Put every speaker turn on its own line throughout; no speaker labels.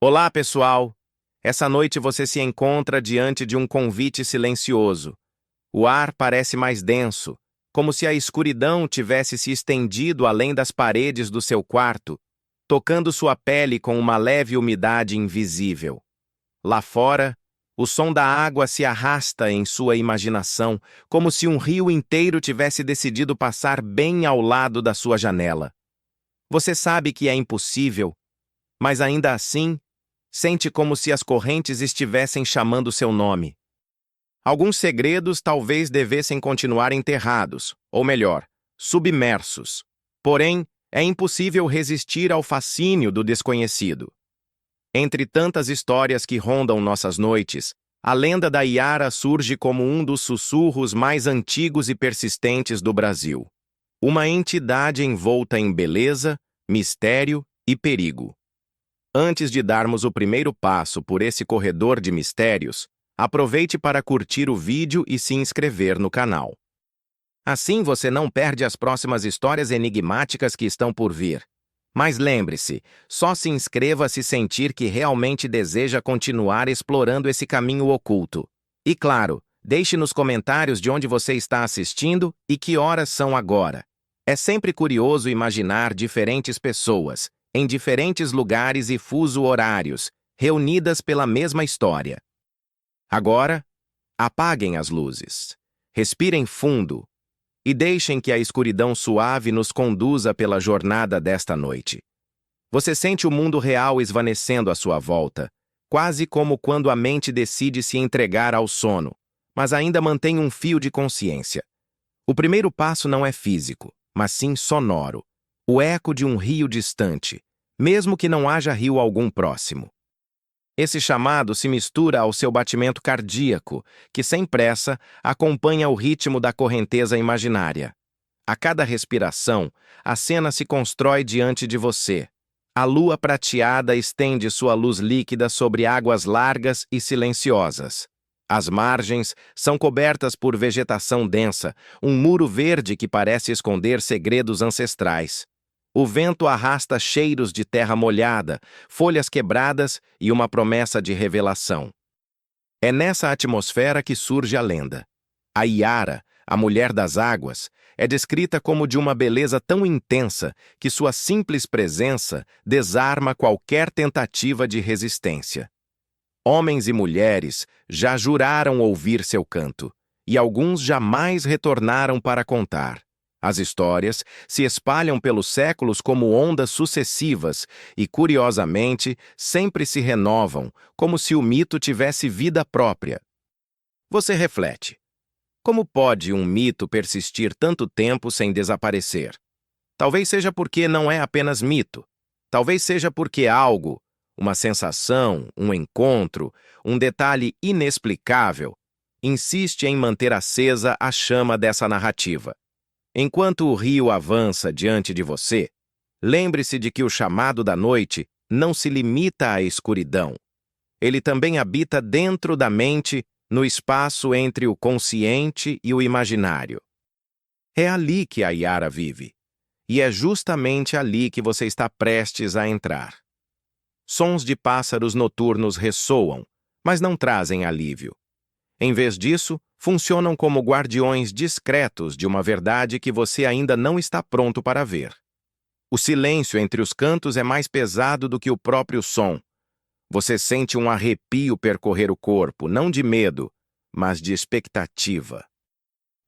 Olá, pessoal! Essa noite você se encontra diante de um convite silencioso. O ar parece mais denso, como se a escuridão tivesse se estendido além das paredes do seu quarto, tocando sua pele com uma leve umidade invisível. Lá fora, o som da água se arrasta em sua imaginação, como se um rio inteiro tivesse decidido passar bem ao lado da sua janela. Você sabe que é impossível, mas ainda assim, sente como se as correntes estivessem chamando seu nome. Alguns segredos talvez devessem continuar enterrados, ou melhor, submersos. Porém, é impossível resistir ao fascínio do desconhecido. Entre tantas histórias que rondam nossas noites, a lenda da Iara surge como um dos sussurros mais antigos e persistentes do Brasil. Uma entidade envolta em beleza, mistério e perigo. Antes de darmos o primeiro passo por esse corredor de mistérios, aproveite para curtir o vídeo e se inscrever no canal. Assim você não perde as próximas histórias enigmáticas que estão por vir. Mas lembre-se, só se inscreva se sentir que realmente deseja continuar explorando esse caminho oculto. E claro, deixe nos comentários de onde você está assistindo e que horas são agora. É sempre curioso imaginar diferentes pessoas, em diferentes lugares e fuso-horários, reunidas pela mesma história. Agora, apaguem as luzes, respirem fundo e deixem que a escuridão suave nos conduza pela jornada desta noite. Você sente o mundo real esvanecendo à sua volta, quase como quando a mente decide se entregar ao sono, mas ainda mantém um fio de consciência. O primeiro passo não é físico, mas sim sonoro. O eco de um rio distante, mesmo que não haja rio algum próximo. Esse chamado se mistura ao seu batimento cardíaco, que sem pressa acompanha o ritmo da correnteza imaginária. A cada respiração, a cena se constrói diante de você. A lua prateada estende sua luz líquida sobre águas largas e silenciosas. As margens são cobertas por vegetação densa, um muro verde que parece esconder segredos ancestrais. O vento arrasta cheiros de terra molhada, folhas quebradas e uma promessa de revelação. É nessa atmosfera que surge a lenda. A Iara, a mulher das águas, é descrita como de uma beleza tão intensa que sua simples presença desarma qualquer tentativa de resistência. Homens e mulheres já juraram ouvir seu canto, e alguns jamais retornaram para contar. As histórias se espalham pelos séculos como ondas sucessivas e, curiosamente, sempre se renovam, como se o mito tivesse vida própria. Você reflete. Como pode um mito persistir tanto tempo sem desaparecer? Talvez seja porque não é apenas mito. Talvez seja porque algo, uma sensação, um encontro, um detalhe inexplicável, insiste em manter acesa a chama dessa narrativa. Enquanto o rio avança diante de você, lembre-se de que o chamado da noite não se limita à escuridão. Ele também habita dentro da mente, no espaço entre o consciente e o imaginário. É ali que a Iara vive, e é justamente ali que você está prestes a entrar. Sons de pássaros noturnos ressoam, mas não trazem alívio. Em vez disso, funcionam como guardiões discretos de uma verdade que você ainda não está pronto para ver. O silêncio entre os cantos é mais pesado do que o próprio som. Você sente um arrepio percorrer o corpo, não de medo, mas de expectativa.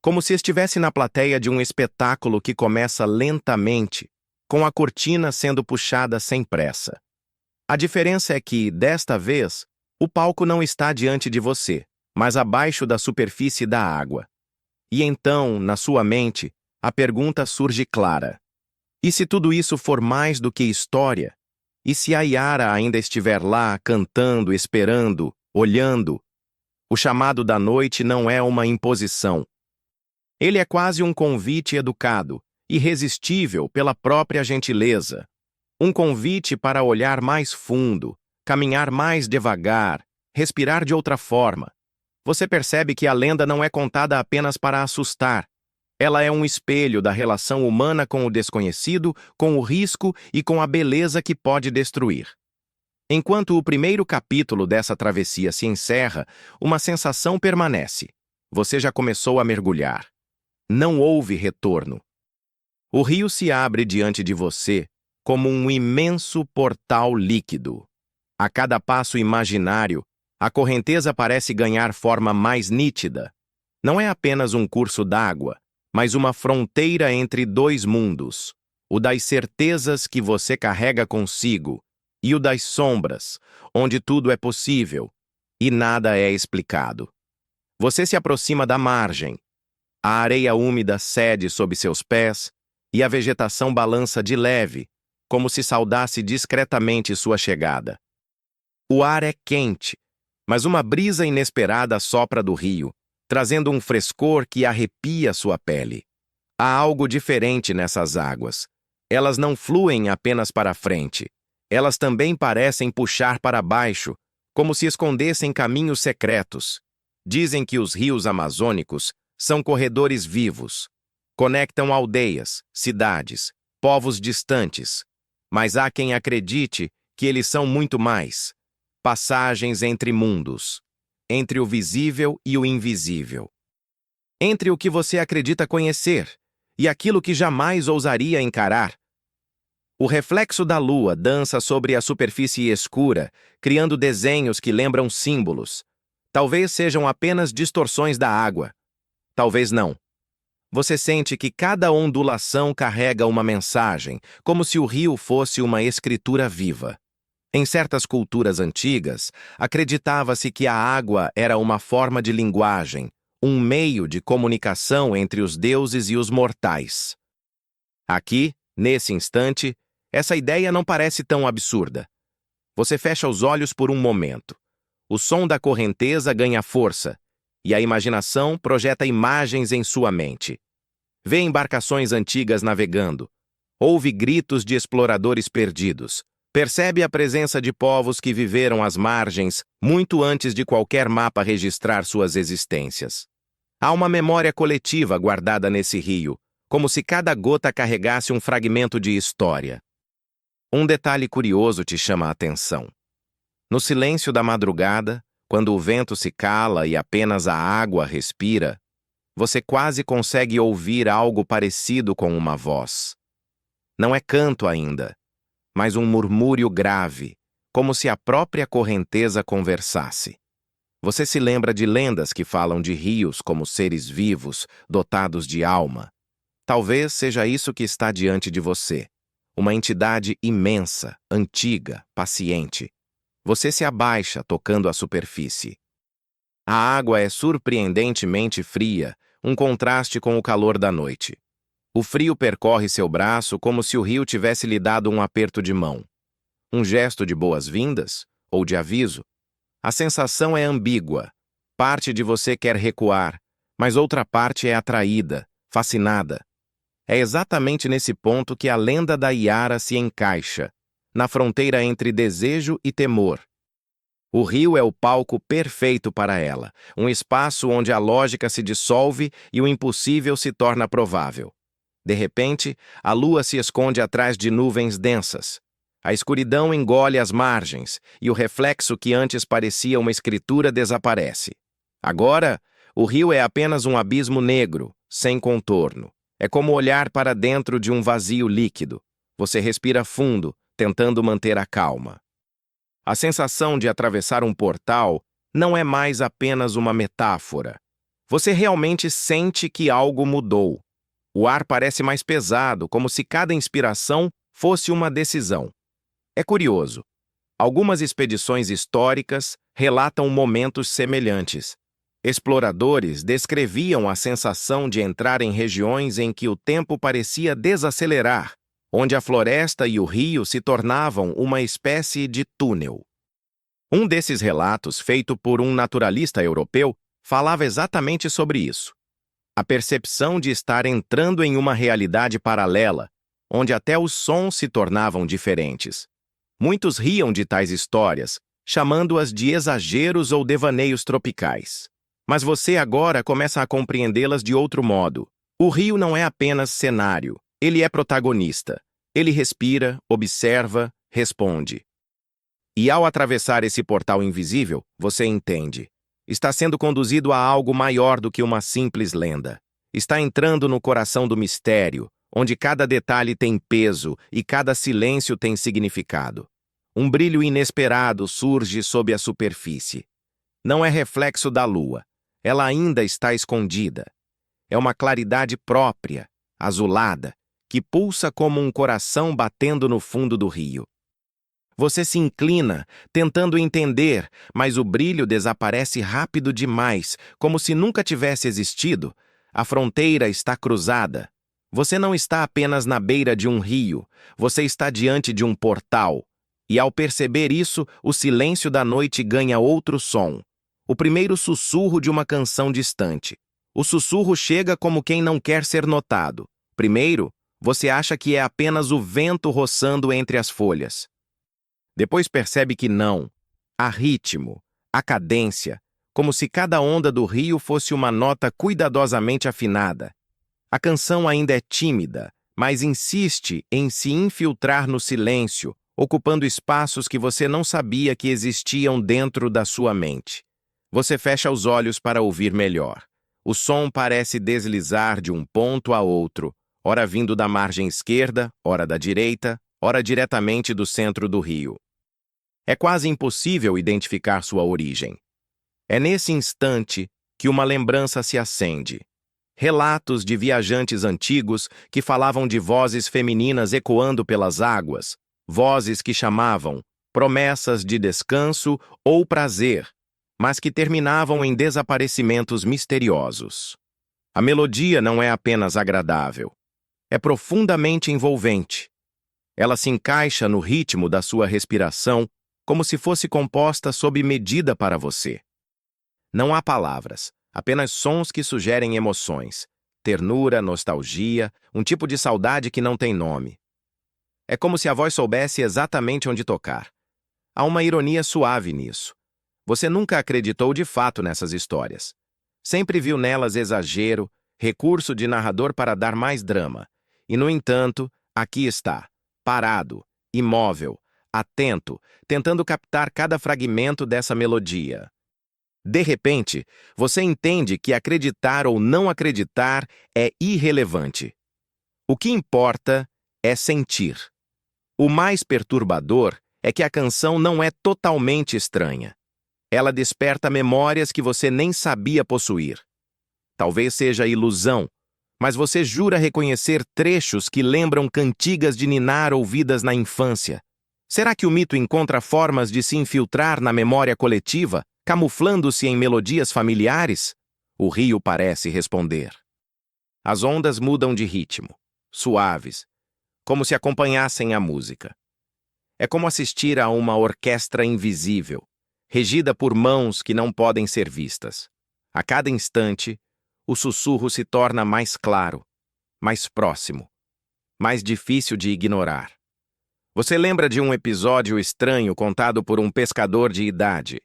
Como se estivesse na plateia de um espetáculo que começa lentamente, com a cortina sendo puxada sem pressa. A diferença é que, desta vez, o palco não está diante de você, mas abaixo da superfície da água. E então, na sua mente, a pergunta surge clara. E se tudo isso for mais do que história? E se a Iara ainda estiver lá, cantando, esperando, olhando? O chamado da noite não é uma imposição. Ele é quase um convite educado, irresistível pela própria gentileza. Um convite para olhar mais fundo, caminhar mais devagar, respirar de outra forma. Você percebe que a lenda não é contada apenas para assustar. Ela é um espelho da relação humana com o desconhecido, com o risco e com a beleza que pode destruir. Enquanto o primeiro capítulo dessa travessia se encerra, uma sensação permanece. Você já começou a mergulhar. Não houve retorno. O rio se abre diante de você como um imenso portal líquido. A cada passo imaginário, a correnteza parece ganhar forma mais nítida. Não é apenas um curso d'água, mas uma fronteira entre dois mundos, o das certezas que você carrega consigo e o das sombras, onde tudo é possível e nada é explicado. Você se aproxima da margem. A areia úmida cede sob seus pés e a vegetação balança de leve, como se saudasse discretamente sua chegada. O ar é quente, mas uma brisa inesperada sopra do rio, trazendo um frescor que arrepia sua pele. Há algo diferente nessas águas. Elas não fluem apenas para frente. Elas também parecem puxar para baixo, como se escondessem caminhos secretos. Dizem que os rios amazônicos são corredores vivos. Conectam aldeias, cidades, povos distantes. Mas há quem acredite que eles são muito mais. Passagens entre mundos. Entre o visível e o invisível. Entre o que você acredita conhecer e aquilo que jamais ousaria encarar. O reflexo da lua dança sobre a superfície escura, criando desenhos que lembram símbolos. Talvez sejam apenas distorções da água. Talvez não. Você sente que cada ondulação carrega uma mensagem, como se o rio fosse uma escritura viva. Em certas culturas antigas, acreditava-se que a água era uma forma de linguagem, um meio de comunicação entre os deuses e os mortais. Aqui, nesse instante, essa ideia não parece tão absurda. Você fecha os olhos por um momento. O som da correnteza ganha força, e a imaginação projeta imagens em sua mente. Vê embarcações antigas navegando. Ouve gritos de exploradores perdidos. Percebe a presença de povos que viveram às margens muito antes de qualquer mapa registrar suas existências. Há uma memória coletiva guardada nesse rio, como se cada gota carregasse um fragmento de história. Um detalhe curioso te chama a atenção. No silêncio da madrugada, quando o vento se cala e apenas a água respira, você quase consegue ouvir algo parecido com uma voz. Não é canto ainda, mas um murmúrio grave, como se a própria correnteza conversasse. Você se lembra de lendas que falam de rios como seres vivos, dotados de alma. Talvez seja isso que está diante de você. Uma entidade imensa, antiga, paciente. Você se abaixa, tocando a superfície. A água é surpreendentemente fria, um contraste com o calor da noite. O frio percorre seu braço como se o rio tivesse lhe dado um aperto de mão. Um gesto de boas-vindas ou de aviso? A sensação é ambígua. Parte de você quer recuar, mas outra parte é atraída, fascinada. É exatamente nesse ponto que a lenda da Iara se encaixa, na fronteira entre desejo e temor. O rio é o palco perfeito para ela, um espaço onde a lógica se dissolve e o impossível se torna provável. De repente, a lua se esconde atrás de nuvens densas. A escuridão engole as margens e o reflexo que antes parecia uma escritura desaparece. Agora, o rio é apenas um abismo negro, sem contorno. É como olhar para dentro de um vazio líquido. Você respira fundo, tentando manter a calma. A sensação de atravessar um portal não é mais apenas uma metáfora. Você realmente sente que algo mudou. O ar parece mais pesado, como se cada inspiração fosse uma decisão. É curioso. Algumas expedições históricas relatam momentos semelhantes. Exploradores descreviam a sensação de entrar em regiões em que o tempo parecia desacelerar, onde a floresta e o rio se tornavam uma espécie de túnel. Um desses relatos, feito por um naturalista europeu, falava exatamente sobre isso. A percepção de estar entrando em uma realidade paralela, onde até os sons se tornavam diferentes. Muitos riam de tais histórias, chamando-as de exageros ou devaneios tropicais. Mas você agora começa a compreendê-las de outro modo. O rio não é apenas cenário, ele é protagonista. Ele respira, observa, responde. E ao atravessar esse portal invisível, você entende. Está sendo conduzido a algo maior do que uma simples lenda. Está entrando no coração do mistério, onde cada detalhe tem peso e cada silêncio tem significado. Um brilho inesperado surge sob a superfície. Não é reflexo da lua. Ela ainda está escondida. É uma claridade própria, azulada, que pulsa como um coração batendo no fundo do rio. Você se inclina, tentando entender, mas o brilho desaparece rápido demais, como se nunca tivesse existido. A fronteira está cruzada. Você não está apenas na beira de um rio, você está diante de um portal. E ao perceber isso, o silêncio da noite ganha outro som. O primeiro sussurro de uma canção distante. O sussurro chega como quem não quer ser notado. Primeiro, você acha que é apenas o vento roçando entre as folhas. Depois percebe que não. Há ritmo, há cadência, como se cada onda do rio fosse uma nota cuidadosamente afinada. A canção ainda é tímida, mas insiste em se infiltrar no silêncio, ocupando espaços que você não sabia que existiam dentro da sua mente. Você fecha os olhos para ouvir melhor. O som parece deslizar de um ponto a outro, ora vindo da margem esquerda, ora da direita, ora diretamente do centro do rio. É quase impossível identificar sua origem. É nesse instante que uma lembrança se acende. Relatos de viajantes antigos que falavam de vozes femininas ecoando pelas águas, vozes que chamavam promessas de descanso ou prazer, mas que terminavam em desaparecimentos misteriosos. A melodia não é apenas agradável, é profundamente envolvente. Ela se encaixa no ritmo da sua respiração, como se fosse composta sob medida para você. Não há palavras, apenas sons que sugerem emoções, ternura, nostalgia, um tipo de saudade que não tem nome. É como se a voz soubesse exatamente onde tocar. Há uma ironia suave nisso. Você nunca acreditou de fato nessas histórias. Sempre viu nelas exagero, recurso de narrador para dar mais drama. E, no entanto, aqui está, parado, imóvel, atento, tentando captar cada fragmento dessa melodia. De repente, você entende que acreditar ou não acreditar é irrelevante. O que importa é sentir. O mais perturbador é que a canção não é totalmente estranha. Ela desperta memórias que você nem sabia possuir. Talvez seja ilusão, mas você jura reconhecer trechos que lembram cantigas de ninar ouvidas na infância. Será que o mito encontra formas de se infiltrar na memória coletiva, camuflando-se em melodias familiares? O rio parece responder. As ondas mudam de ritmo, suaves, como se acompanhassem a música. É como assistir a uma orquestra invisível, regida por mãos que não podem ser vistas. A cada instante, o sussurro se torna mais claro, mais próximo, mais difícil de ignorar. Você lembra de um episódio estranho contado por um pescador de idade?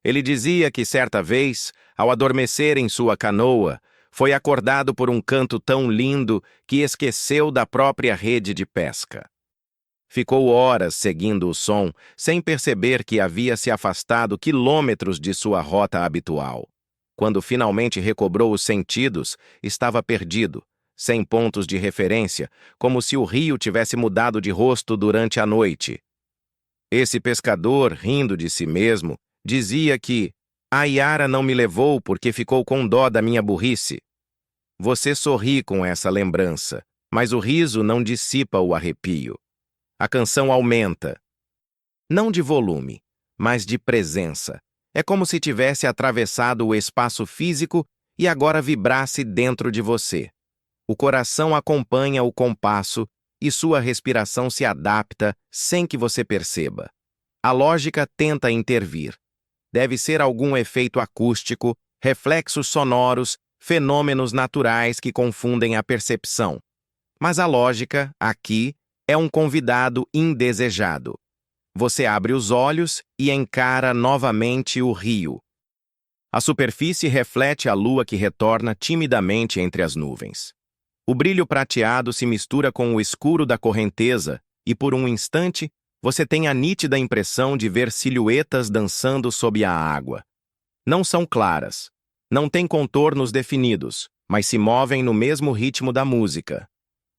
Ele dizia que certa vez, ao adormecer em sua canoa, foi acordado por um canto tão lindo que esqueceu da própria rede de pesca. Ficou horas seguindo o som, sem perceber que havia se afastado quilômetros de sua rota habitual. Quando finalmente recobrou os sentidos, estava perdido, sem pontos de referência, como se o rio tivesse mudado de rosto durante a noite. Esse pescador, rindo de si mesmo, dizia que a Yara não me levou porque ficou com dó da minha burrice. Você sorri com essa lembrança, mas o riso não dissipa o arrepio. A canção aumenta. Não de volume, mas de presença. É como se tivesse atravessado o espaço físico e agora vibrasse dentro de você. O coração acompanha o compasso e sua respiração se adapta sem que você perceba. A lógica tenta intervir. Deve ser algum efeito acústico, reflexos sonoros, fenômenos naturais que confundem a percepção. Mas a lógica, aqui, é um convidado indesejado. Você abre os olhos e encara novamente o rio. A superfície reflete a lua que retorna timidamente entre as nuvens. O brilho prateado se mistura com o escuro da correnteza e, por um instante, você tem a nítida impressão de ver silhuetas dançando sob a água. Não são claras, não têm contornos definidos, mas se movem no mesmo ritmo da música.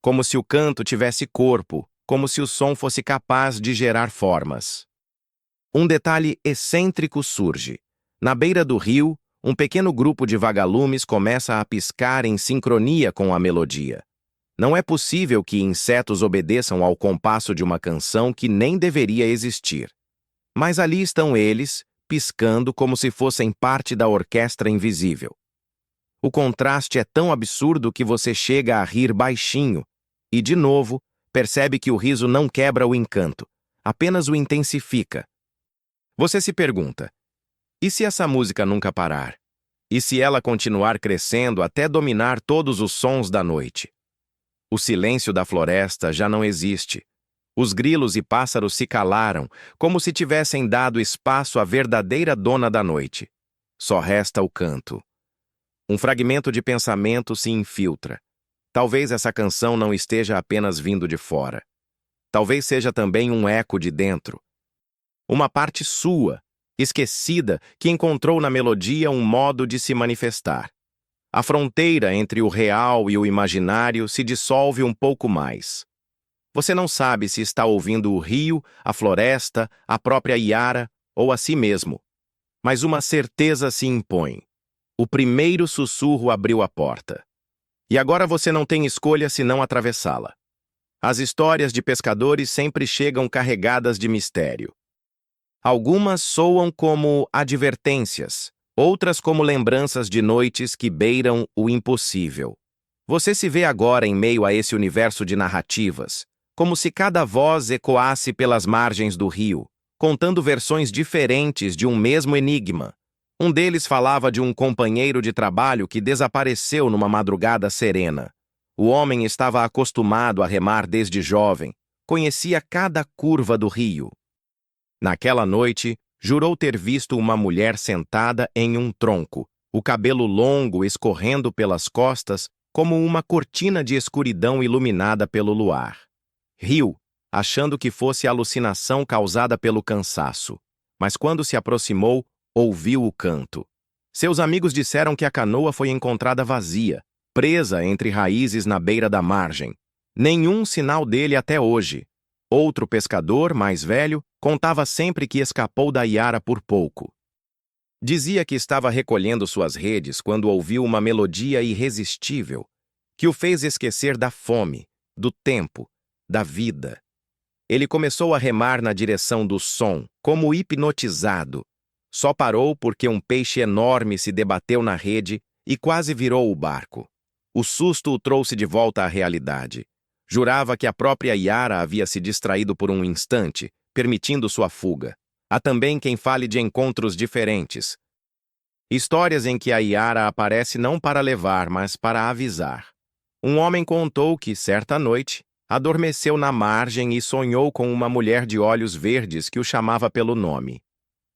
Como se o canto tivesse corpo, como se o som fosse capaz de gerar formas. Um detalhe excêntrico surge. Na beira do rio, um pequeno grupo de vagalumes começa a piscar em sincronia com a melodia. Não é possível que insetos obedeçam ao compasso de uma canção que nem deveria existir. Mas ali estão eles, piscando como se fossem parte da orquestra invisível. O contraste é tão absurdo que você chega a rir baixinho e, de novo, percebe que o riso não quebra o encanto, apenas o intensifica. Você se pergunta, e se essa música nunca parar? E se ela continuar crescendo até dominar todos os sons da noite? O silêncio da floresta já não existe. Os grilos e pássaros se calaram, como se tivessem dado espaço à verdadeira dona da noite. Só resta o canto. Um fragmento de pensamento se infiltra. Talvez essa canção não esteja apenas vindo de fora. Talvez seja também um eco de dentro. Uma parte sua, esquecida, que encontrou na melodia um modo de se manifestar. A fronteira entre o real e o imaginário se dissolve um pouco mais. Você não sabe se está ouvindo o rio, a floresta, a própria Yara ou a si mesmo. Mas uma certeza se impõe. O primeiro sussurro abriu a porta. E agora você não tem escolha senão atravessá-la. As histórias de pescadores sempre chegam carregadas de mistério. Algumas soam como advertências, outras como lembranças de noites que beiram o impossível. Você se vê agora em meio a esse universo de narrativas, como se cada voz ecoasse pelas margens do rio, contando versões diferentes de um mesmo enigma. Um deles falava de um companheiro de trabalho que desapareceu numa madrugada serena. O homem estava acostumado a remar desde jovem, conhecia cada curva do rio. Naquela noite, jurou ter visto uma mulher sentada em um tronco, o cabelo longo escorrendo pelas costas como uma cortina de escuridão iluminada pelo luar. Riu, achando que fosse alucinação causada pelo cansaço, mas quando se aproximou, ouviu o canto. Seus amigos disseram que a canoa foi encontrada vazia, presa entre raízes na beira da margem. Nenhum sinal dele até hoje. Outro pescador, mais velho, contava sempre que escapou da Yara por pouco. Dizia que estava recolhendo suas redes quando ouviu uma melodia irresistível, que o fez esquecer da fome, do tempo, da vida. Ele começou a remar na direção do som, como hipnotizado. Só parou porque um peixe enorme se debateu na rede e quase virou o barco. O susto o trouxe de volta à realidade. Jurava que a própria Yara havia se distraído por um instante, permitindo sua fuga. Há também quem fale de encontros diferentes. Histórias em que a Yara aparece não para levar, mas para avisar. Um homem contou que, certa noite, adormeceu na margem e sonhou com uma mulher de olhos verdes que o chamava pelo nome.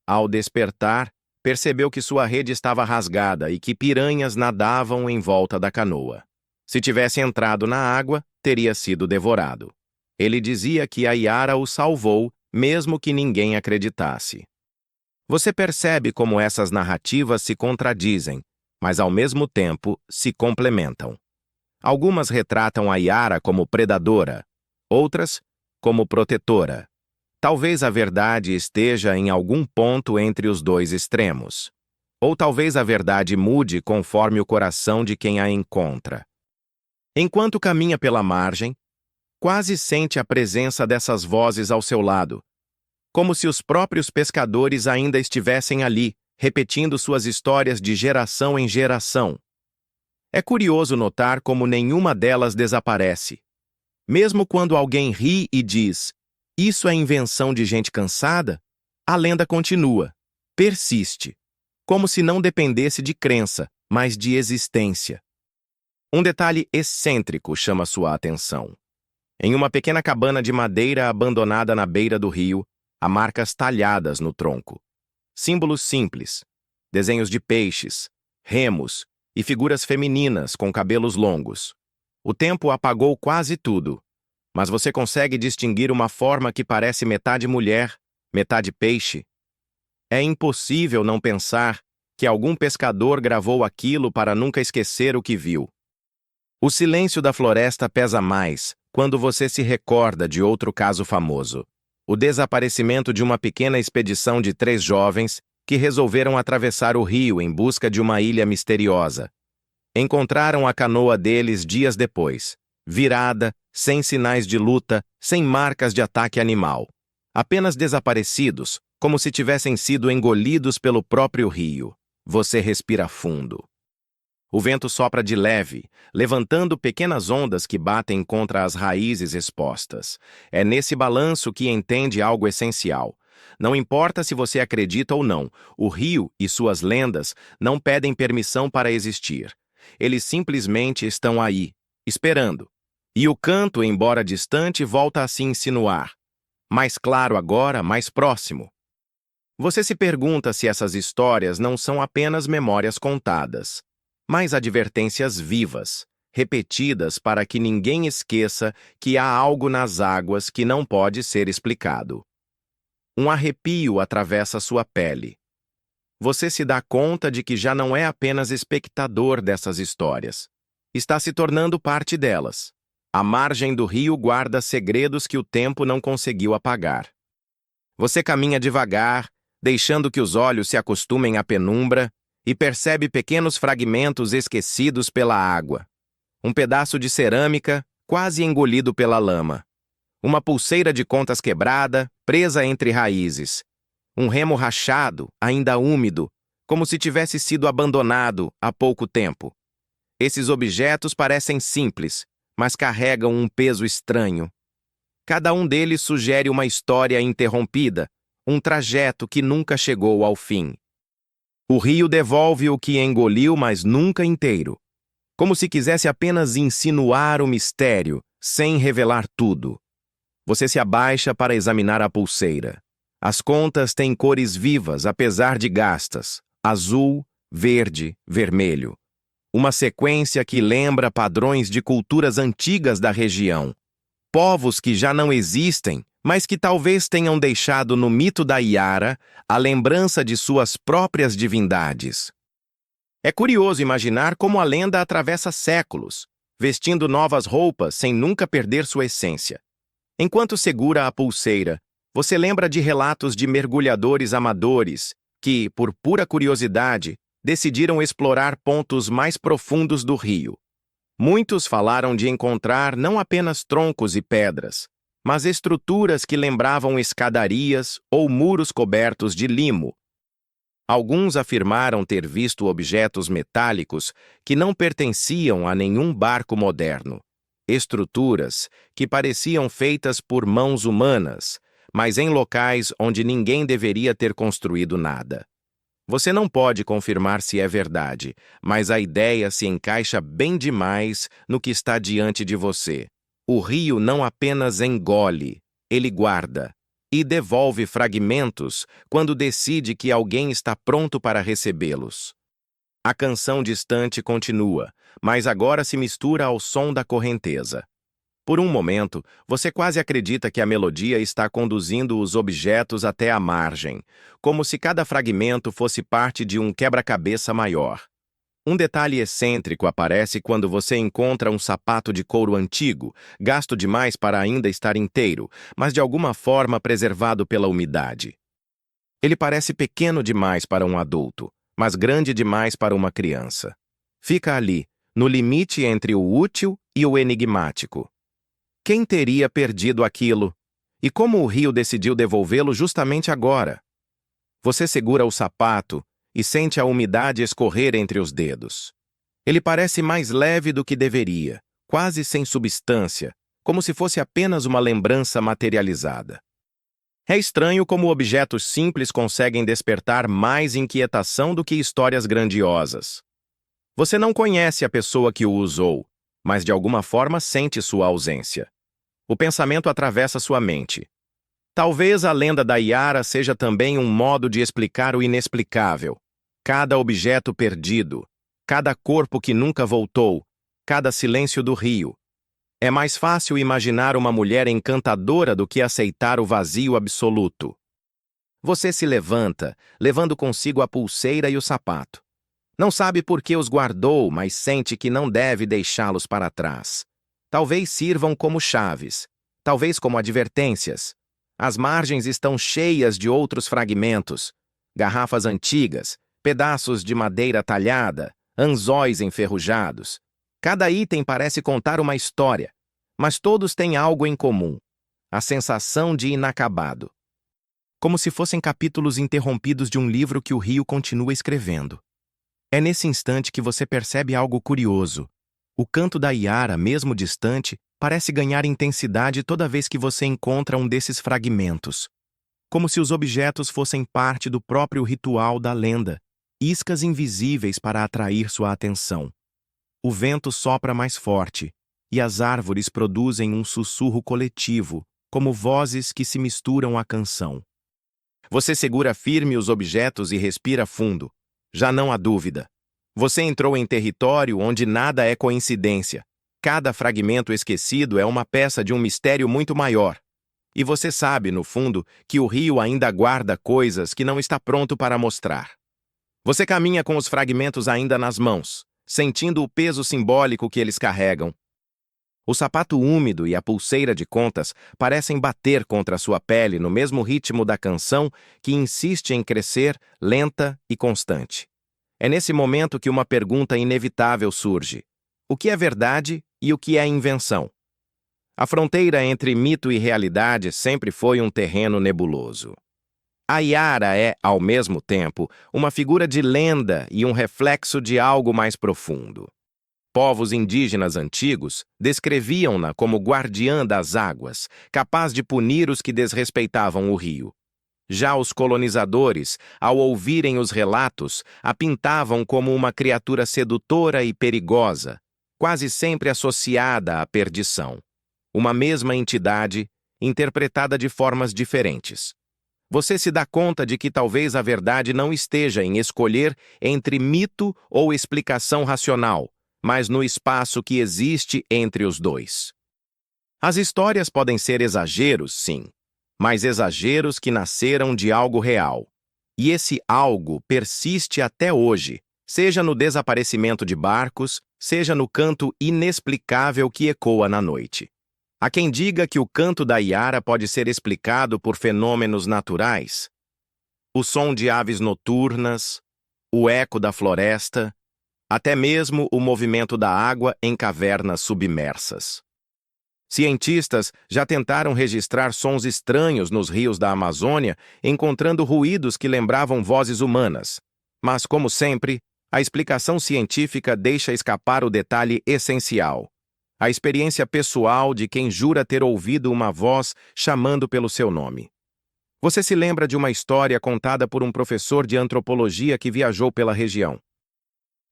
Ao despertar, percebeu que sua rede estava rasgada e que piranhas nadavam em volta da canoa. Se tivesse entrado na água, teria sido devorado. Ele dizia que a Yara o salvou, mesmo que ninguém acreditasse. Você percebe como essas narrativas se contradizem, mas ao mesmo tempo se complementam. Algumas retratam a Yara como predadora, outras como protetora. Talvez a verdade esteja em algum ponto entre os dois extremos. Ou talvez a verdade mude conforme o coração de quem a encontra. Enquanto caminha pela margem, quase sente a presença dessas vozes ao seu lado, como se os próprios pescadores ainda estivessem ali, repetindo suas histórias de geração em geração. É curioso notar como nenhuma delas desaparece. Mesmo quando alguém ri e diz, "Isso é invenção de gente cansada", a lenda continua, persiste, como se não dependesse de crença, mas de existência. Um detalhe excêntrico chama sua atenção. Em uma pequena cabana de madeira abandonada na beira do rio, há marcas talhadas no tronco. Símbolos simples, desenhos de peixes, remos e figuras femininas com cabelos longos. O tempo apagou quase tudo, Mas você consegue distinguir uma forma que parece metade mulher, metade peixe? É impossível não pensar que algum pescador gravou aquilo para nunca esquecer o que viu. O silêncio da floresta pesa mais quando você se recorda de outro caso famoso: o desaparecimento de uma pequena expedição de 3 jovens que resolveram atravessar o rio em busca de uma ilha misteriosa. Encontraram a canoa deles dias depois, virada, sem sinais de luta, sem marcas de ataque animal. Apenas desaparecidos, como se tivessem sido engolidos pelo próprio rio. Você respira fundo. O vento sopra de leve, levantando pequenas ondas que batem contra as raízes expostas. É nesse balanço que entende algo essencial. Não importa se você acredita ou não, o rio e suas lendas não pedem permissão para existir. Eles simplesmente estão aí, esperando. E o canto, embora distante, volta a se insinuar. Mais claro agora, mais próximo. Você se pergunta se essas histórias não são apenas memórias contadas, mas advertências vivas, repetidas para que ninguém esqueça que há algo nas águas que não pode ser explicado. Um arrepio atravessa sua pele. Você se dá conta de que já não é apenas espectador dessas histórias. Está se tornando parte delas. A margem do rio guarda segredos que o tempo não conseguiu apagar. Você caminha devagar, deixando que os olhos se acostumem à penumbra, e percebe pequenos fragmentos esquecidos pela água. Um pedaço de cerâmica, quase engolido pela lama. Uma pulseira de contas quebrada, presa entre raízes. Um remo rachado, ainda úmido, como se tivesse sido abandonado há pouco tempo. Esses objetos parecem simples, mas carregam um peso estranho. Cada um deles sugere uma história interrompida, um trajeto que nunca chegou ao fim. O rio devolve o que engoliu, mas nunca inteiro. Como se quisesse apenas insinuar o mistério, sem revelar tudo. Você se abaixa para examinar a pulseira. As contas têm cores vivas, apesar de gastas: azul, verde, vermelho. Uma sequência que lembra padrões de culturas antigas da região. Povos que já não existem, mas que talvez tenham deixado no mito da Iara a lembrança de suas próprias divindades. É curioso imaginar como a lenda atravessa séculos, vestindo novas roupas sem nunca perder sua essência. Enquanto segura a pulseira, você lembra de relatos de mergulhadores amadores que, por pura curiosidade, decidiram explorar pontos mais profundos do rio. Muitos falaram de encontrar não apenas troncos e pedras, mas estruturas que lembravam escadarias ou muros cobertos de limo. Alguns afirmaram ter visto objetos metálicos que não pertenciam a nenhum barco moderno. Estruturas que pareciam feitas por mãos humanas, mas em locais onde ninguém deveria ter construído nada. Você não pode confirmar se é verdade, mas a ideia se encaixa bem demais no que está diante de você. O rio não apenas engole, ele guarda e devolve fragmentos quando decide que alguém está pronto para recebê-los. A canção distante continua, mas agora se mistura ao som da correnteza. Por um momento, você quase acredita que a melodia está conduzindo os objetos até a margem, como se cada fragmento fosse parte de um quebra-cabeça maior. Um detalhe excêntrico aparece quando você encontra um sapato de couro antigo, gasto demais para ainda estar inteiro, mas de alguma forma preservado pela umidade. Ele parece pequeno demais para um adulto, mas grande demais para uma criança. Fica ali, no limite entre o útil e o enigmático. Quem teria perdido aquilo? E como o rio decidiu devolvê-lo justamente agora? Você segura o sapato e sente a umidade escorrer entre os dedos. Ele parece mais leve do que deveria, quase sem substância, como se fosse apenas uma lembrança materializada. É estranho como objetos simples conseguem despertar mais inquietação do que histórias grandiosas. Você não conhece a pessoa que o usou, mas de alguma forma sente sua ausência. O pensamento atravessa sua mente. Talvez a lenda da Iara seja também um modo de explicar o inexplicável. Cada objeto perdido, cada corpo que nunca voltou, cada silêncio do rio. É mais fácil imaginar uma mulher encantadora do que aceitar o vazio absoluto. Você se levanta, levando consigo a pulseira e o sapato. Não sabe por que os guardou, mas sente que não deve deixá-los para trás. Talvez sirvam como chaves, talvez como advertências. As margens estão cheias de outros fragmentos, garrafas antigas, pedaços de madeira talhada, anzóis enferrujados. Cada item parece contar uma história, mas todos têm algo em comum: a sensação de inacabado. Como se fossem capítulos interrompidos de um livro que o rio continua escrevendo. É nesse instante que você percebe algo curioso. O canto da Iara, mesmo distante, parece ganhar intensidade toda vez que você encontra um desses fragmentos. Como se os objetos fossem parte do próprio ritual da lenda, iscas invisíveis para atrair sua atenção. O vento sopra mais forte, e as árvores produzem um sussurro coletivo, como vozes que se misturam à canção. Você segura firme os objetos e respira fundo. Já não há dúvida. Você entrou em território onde nada é coincidência. Cada fragmento esquecido é uma peça de um mistério muito maior. E você sabe, no fundo, que o rio ainda guarda coisas que não está pronto para mostrar. Você caminha com os fragmentos ainda nas mãos, sentindo o peso simbólico que eles carregam. O sapato úmido e a pulseira de contas parecem bater contra sua pele no mesmo ritmo da canção que insiste em crescer, lenta e constante. É nesse momento que uma pergunta inevitável surge: o que é verdade e o que é invenção? A fronteira entre mito e realidade sempre foi um terreno nebuloso. A Iara é, ao mesmo tempo, uma figura de lenda e um reflexo de algo mais profundo. Povos indígenas antigos descreviam-na como guardiã das águas, capaz de punir os que desrespeitavam o rio. Já os colonizadores, ao ouvirem os relatos, a pintavam como uma criatura sedutora e perigosa, quase sempre associada à perdição. Uma mesma entidade, interpretada de formas diferentes. Você se dá conta de que talvez a verdade não esteja em escolher entre mito ou explicação racional, mas no espaço que existe entre os dois. As histórias podem ser exageros, sim, mas exageros que nasceram de algo real. E esse algo persiste até hoje, seja no desaparecimento de barcos, seja no canto inexplicável que ecoa na noite. Há quem diga que o canto da Iara pode ser explicado por fenômenos naturais. O som de aves noturnas, o eco da floresta, até mesmo o movimento da água em cavernas submersas. Cientistas já tentaram registrar sons estranhos nos rios da Amazônia, encontrando ruídos que lembravam vozes humanas. Mas, como sempre, a explicação científica deixa escapar o detalhe essencial: a experiência pessoal de quem jura ter ouvido uma voz chamando pelo seu nome. Você se lembra de uma história contada por um professor de antropologia que viajou pela região.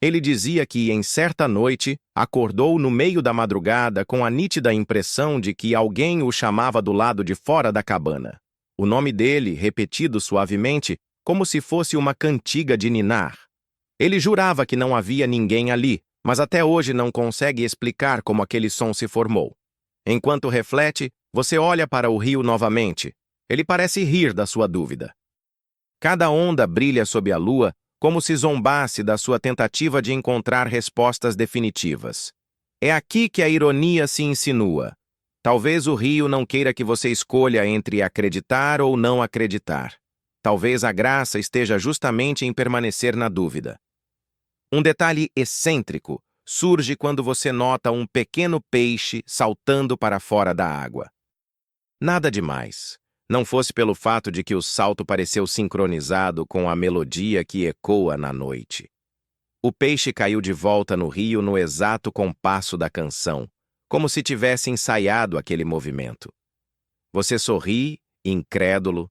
Ele dizia que, em certa noite, acordou no meio da madrugada com a nítida impressão de que alguém o chamava do lado de fora da cabana. O nome dele, repetido suavemente, como se fosse uma cantiga de ninar. Ele jurava que não havia ninguém ali, mas até hoje não consegue explicar como aquele som se formou. Enquanto reflete, você olha para o rio novamente. Ele parece rir da sua dúvida. Cada onda brilha sob a lua, como se zombasse da sua tentativa de encontrar respostas definitivas. É aqui que a ironia se insinua. Talvez o rio não queira que você escolha entre acreditar ou não acreditar. Talvez a graça esteja justamente em permanecer na dúvida. Um detalhe excêntrico surge quando você nota um pequeno peixe saltando para fora da água. Nada demais. Não fosse pelo fato de que o salto pareceu sincronizado com a melodia que ecoa na noite. O peixe caiu de volta no rio no exato compasso da canção, como se tivesse ensaiado aquele movimento. Você sorri, incrédulo,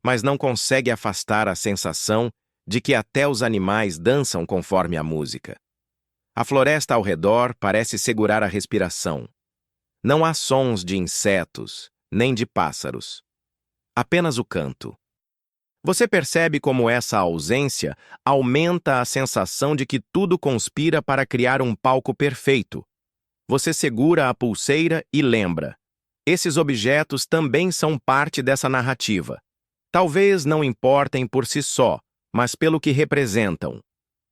mas não consegue afastar a sensação de que até os animais dançam conforme a música. A floresta ao redor parece segurar a respiração. Não há sons de insetos, nem de pássaros. Apenas o canto. Você percebe como essa ausência aumenta a sensação de que tudo conspira para criar um palco perfeito. Você segura a pulseira e lembra. Esses objetos também são parte dessa narrativa. Talvez não importem por si só, mas pelo que representam.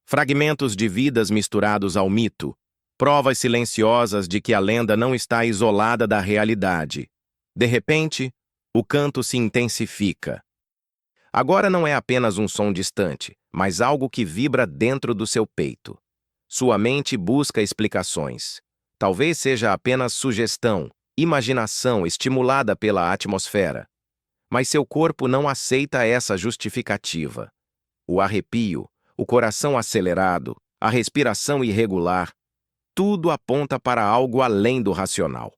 Fragmentos de vidas misturados ao mito, provas silenciosas de que a lenda não está isolada da realidade. De repente, o canto se intensifica. Agora não é apenas um som distante, mas algo que vibra dentro do seu peito. Sua mente busca explicações. Talvez seja apenas sugestão, imaginação estimulada pela atmosfera. Mas seu corpo não aceita essa justificativa. O arrepio, o coração acelerado, a respiração irregular, tudo aponta para algo além do racional.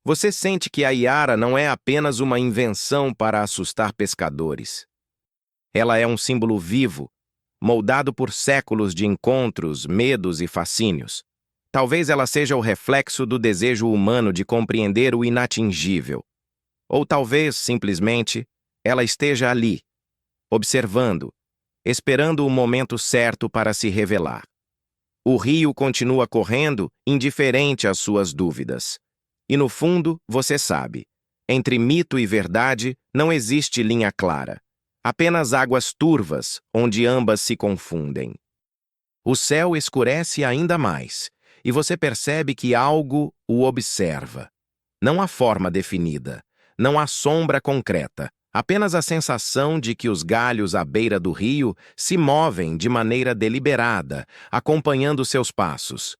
Você sente que a Yara não é apenas uma invenção para assustar pescadores. Ela é um símbolo vivo, moldado por séculos de encontros, medos e fascínios. Talvez ela seja o reflexo do desejo humano de compreender o inatingível. Ou talvez, simplesmente, ela esteja ali, observando, esperando o momento certo para se revelar. O rio continua correndo, indiferente às suas dúvidas. E no fundo, você sabe, entre mito e verdade não existe linha clara. Apenas águas turvas, onde ambas se confundem. O céu escurece ainda mais, e você percebe que algo o observa. Não há forma definida, não há sombra concreta, apenas a sensação de que os galhos à beira do rio se movem de maneira deliberada, acompanhando seus passos.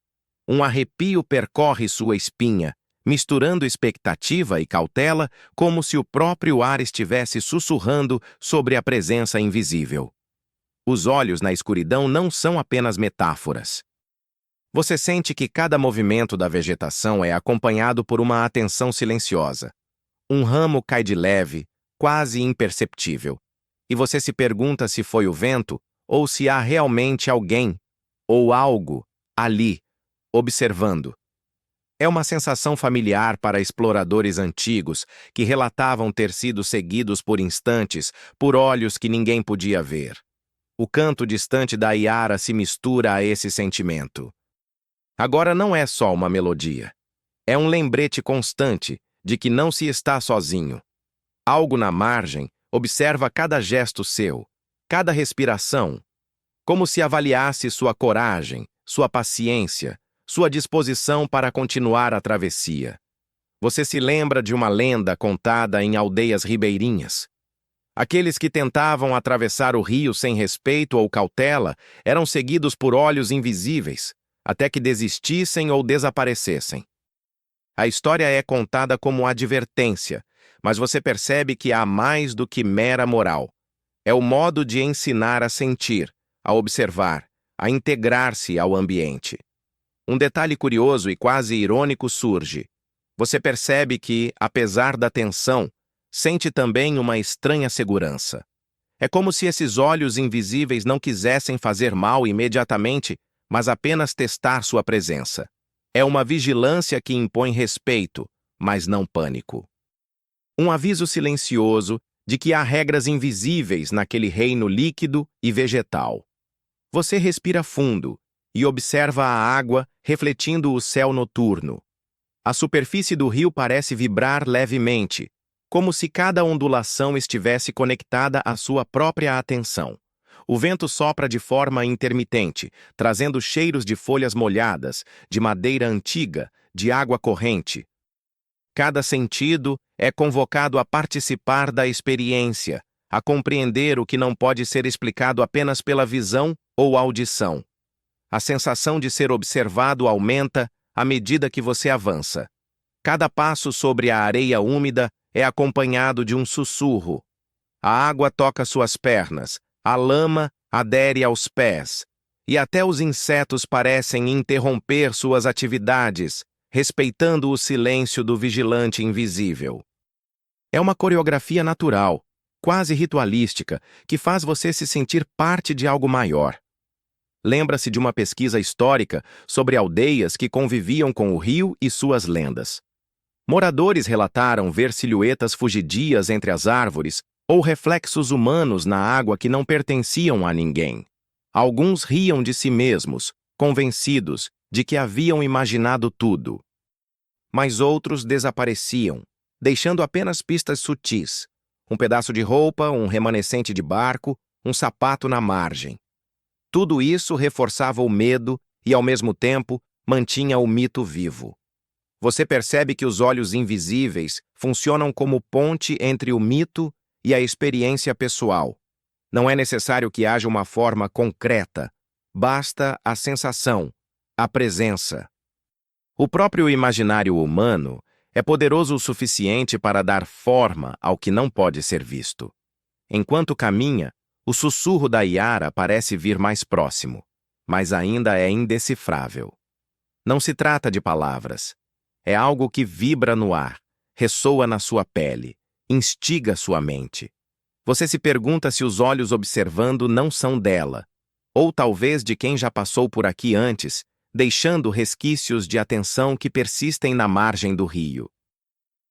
Um arrepio percorre sua espinha, misturando expectativa e cautela, como se o próprio ar estivesse sussurrando sobre a presença invisível. Os olhos na escuridão não são apenas metáforas. Você sente que cada movimento da vegetação é acompanhado por uma atenção silenciosa. Um ramo cai de leve, quase imperceptível, e você se pergunta se foi o vento ou se há realmente alguém ou algo ali, observando. É uma sensação familiar para exploradores antigos que relatavam ter sido seguidos por instantes por olhos que ninguém podia ver. O canto distante da Yara se mistura a esse sentimento. Agora não é só uma melodia. É um lembrete constante de que não se está sozinho. Algo na margem observa cada gesto seu, cada respiração, como se avaliasse sua coragem, sua paciência, sua disposição para continuar a travessia. Você se lembra de uma lenda contada em aldeias ribeirinhas. Aqueles que tentavam atravessar o rio sem respeito ou cautela eram seguidos por olhos invisíveis, até que desistissem ou desaparecessem. A história é contada como advertência, mas você percebe que há mais do que mera moral. É o modo de ensinar a sentir, a observar, a integrar-se ao ambiente. Um detalhe curioso e quase irônico surge. Você percebe que, apesar da tensão, sente também uma estranha segurança. É como se esses olhos invisíveis não quisessem fazer mal imediatamente, mas apenas testar sua presença. É uma vigilância que impõe respeito, mas não pânico. Um aviso silencioso de que há regras invisíveis naquele reino líquido e vegetal. Você respira fundo e observa a água refletindo o céu noturno. A superfície do rio parece vibrar levemente, como se cada ondulação estivesse conectada à sua própria atenção. O vento sopra de forma intermitente, trazendo cheiros de folhas molhadas, de madeira antiga, de água corrente. Cada sentido é convocado a participar da experiência, a compreender o que não pode ser explicado apenas pela visão ou audição. A sensação de ser observado aumenta à medida que você avança. Cada passo sobre a areia úmida é acompanhado de um sussurro. A água toca suas pernas, a lama adere aos pés, e até os insetos parecem interromper suas atividades, respeitando o silêncio do vigilante invisível. É uma coreografia natural, quase ritualística, que faz você se sentir parte de algo maior. Lembra-se de uma pesquisa histórica sobre aldeias que conviviam com o rio e suas lendas. Moradores relataram ver silhuetas fugidias entre as árvores ou reflexos humanos na água que não pertenciam a ninguém. Alguns riam de si mesmos, convencidos de que haviam imaginado tudo. mas outros desapareciam, deixando apenas pistas sutis. Um pedaço de roupa, um remanescente de barco, um sapato na margem. Tudo isso reforçava o medo e, ao mesmo tempo, mantinha o mito vivo. Você percebe que os olhos invisíveis funcionam como ponte entre o mito e a experiência pessoal. Não é necessário que haja uma forma concreta. Basta a sensação, a presença. O próprio imaginário humano é poderoso o suficiente para dar forma ao que não pode ser visto. Enquanto caminha, o sussurro da Yara parece vir mais próximo, mas ainda é indecifrável. Não se trata de palavras. É algo que vibra no ar, ressoa na sua pele, instiga sua mente. Você se pergunta se os olhos observando não são dela, ou talvez de quem já passou por aqui antes, deixando resquícios de atenção que persistem na margem do rio.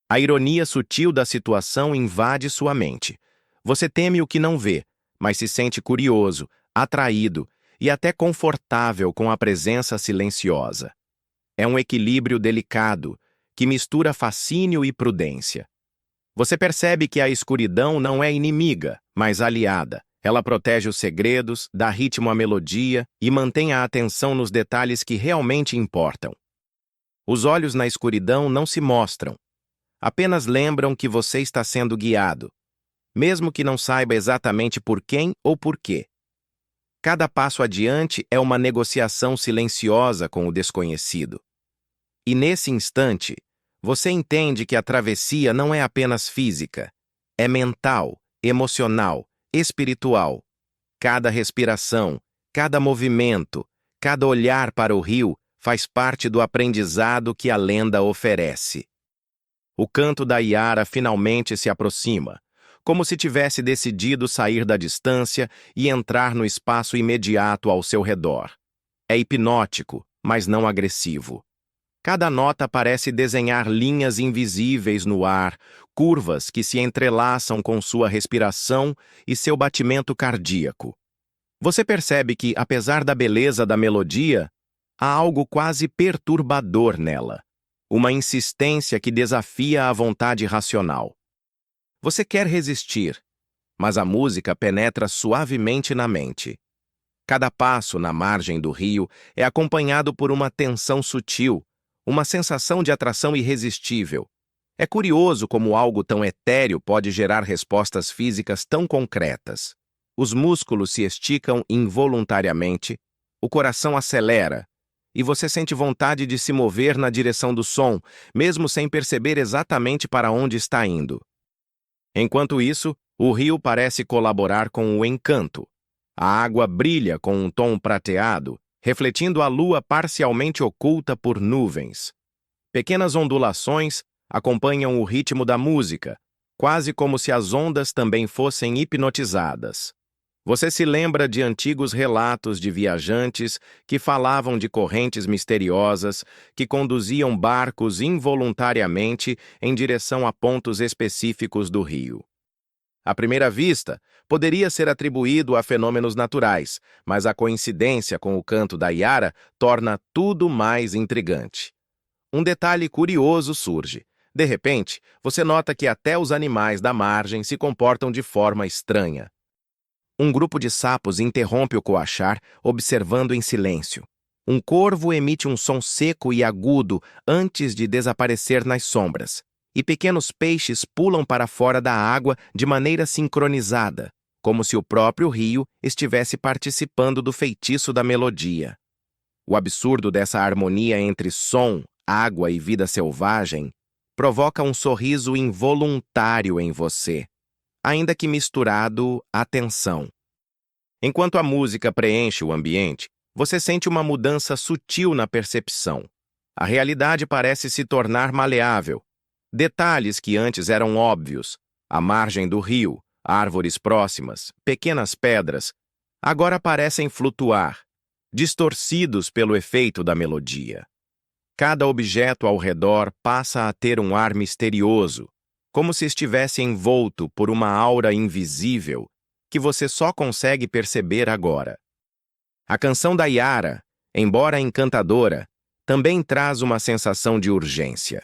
A ironia sutil da situação invade sua mente. Você teme o que não vê, mas se sente curioso, atraído e até confortável com a presença silenciosa. É um equilíbrio delicado, que mistura fascínio e prudência. Você percebe que a escuridão não é inimiga, mas aliada. Ela protege os segredos, dá ritmo à melodia e mantém a atenção nos detalhes que realmente importam. Os olhos na escuridão não se mostram. Apenas lembram que você está sendo guiado, mesmo que não saiba exatamente por quem ou por quê. Cada passo adiante é uma negociação silenciosa com o desconhecido. E nesse instante, você entende que a travessia não é apenas física, é mental, emocional, espiritual. Cada respiração, cada movimento, cada olhar para o rio faz parte do aprendizado que a lenda oferece. O canto da Yara finalmente se aproxima, como se tivesse decidido sair da distância e entrar no espaço imediato ao seu redor. É hipnótico, mas não agressivo. Cada nota parece desenhar linhas invisíveis no ar, curvas que se entrelaçam com sua respiração e seu batimento cardíaco. Você percebe que, apesar da beleza da melodia, há algo quase perturbador nela, uma insistência que desafia a vontade racional. Você quer resistir, mas a música penetra suavemente na mente. Cada passo na margem do rio é acompanhado por uma tensão sutil, uma sensação de atração irresistível. É curioso como algo tão etéreo pode gerar respostas físicas tão concretas. Os músculos se esticam involuntariamente, o coração acelera, e você sente vontade de se mover na direção do som, mesmo sem perceber exatamente para onde está indo. Enquanto isso, o rio parece colaborar com o encanto. A água brilha com um tom prateado, refletindo a lua parcialmente oculta por nuvens. Pequenas ondulações acompanham o ritmo da música, quase como se as ondas também fossem hipnotizadas. Você se lembra de antigos relatos de viajantes que falavam de correntes misteriosas que conduziam barcos involuntariamente em direção a pontos específicos do rio. À primeira vista, poderia ser atribuído a fenômenos naturais, mas a coincidência com o canto da Yara torna tudo mais intrigante. Um detalhe curioso surge. De repente, você nota que até os animais da margem se comportam de forma estranha. Um grupo de sapos interrompe o coachar, observando em silêncio. Um corvo emite um som seco e agudo antes de desaparecer nas sombras, e pequenos peixes pulam para fora da água de maneira sincronizada, como se o próprio rio estivesse participando do feitiço da melodia. O absurdo dessa harmonia entre som, água e vida selvagem provoca um sorriso involuntário em você, ainda que misturado à tensão. Enquanto a música preenche o ambiente, você sente uma mudança sutil na percepção. A realidade parece se tornar maleável. Detalhes que antes eram óbvios, a margem do rio, árvores próximas, pequenas pedras, agora parecem flutuar, distorcidos pelo efeito da melodia. Cada objeto ao redor passa a ter um ar misterioso, como se estivesse envolto por uma aura invisível que você só consegue perceber agora. A canção da Yara, embora encantadora, também traz uma sensação de urgência.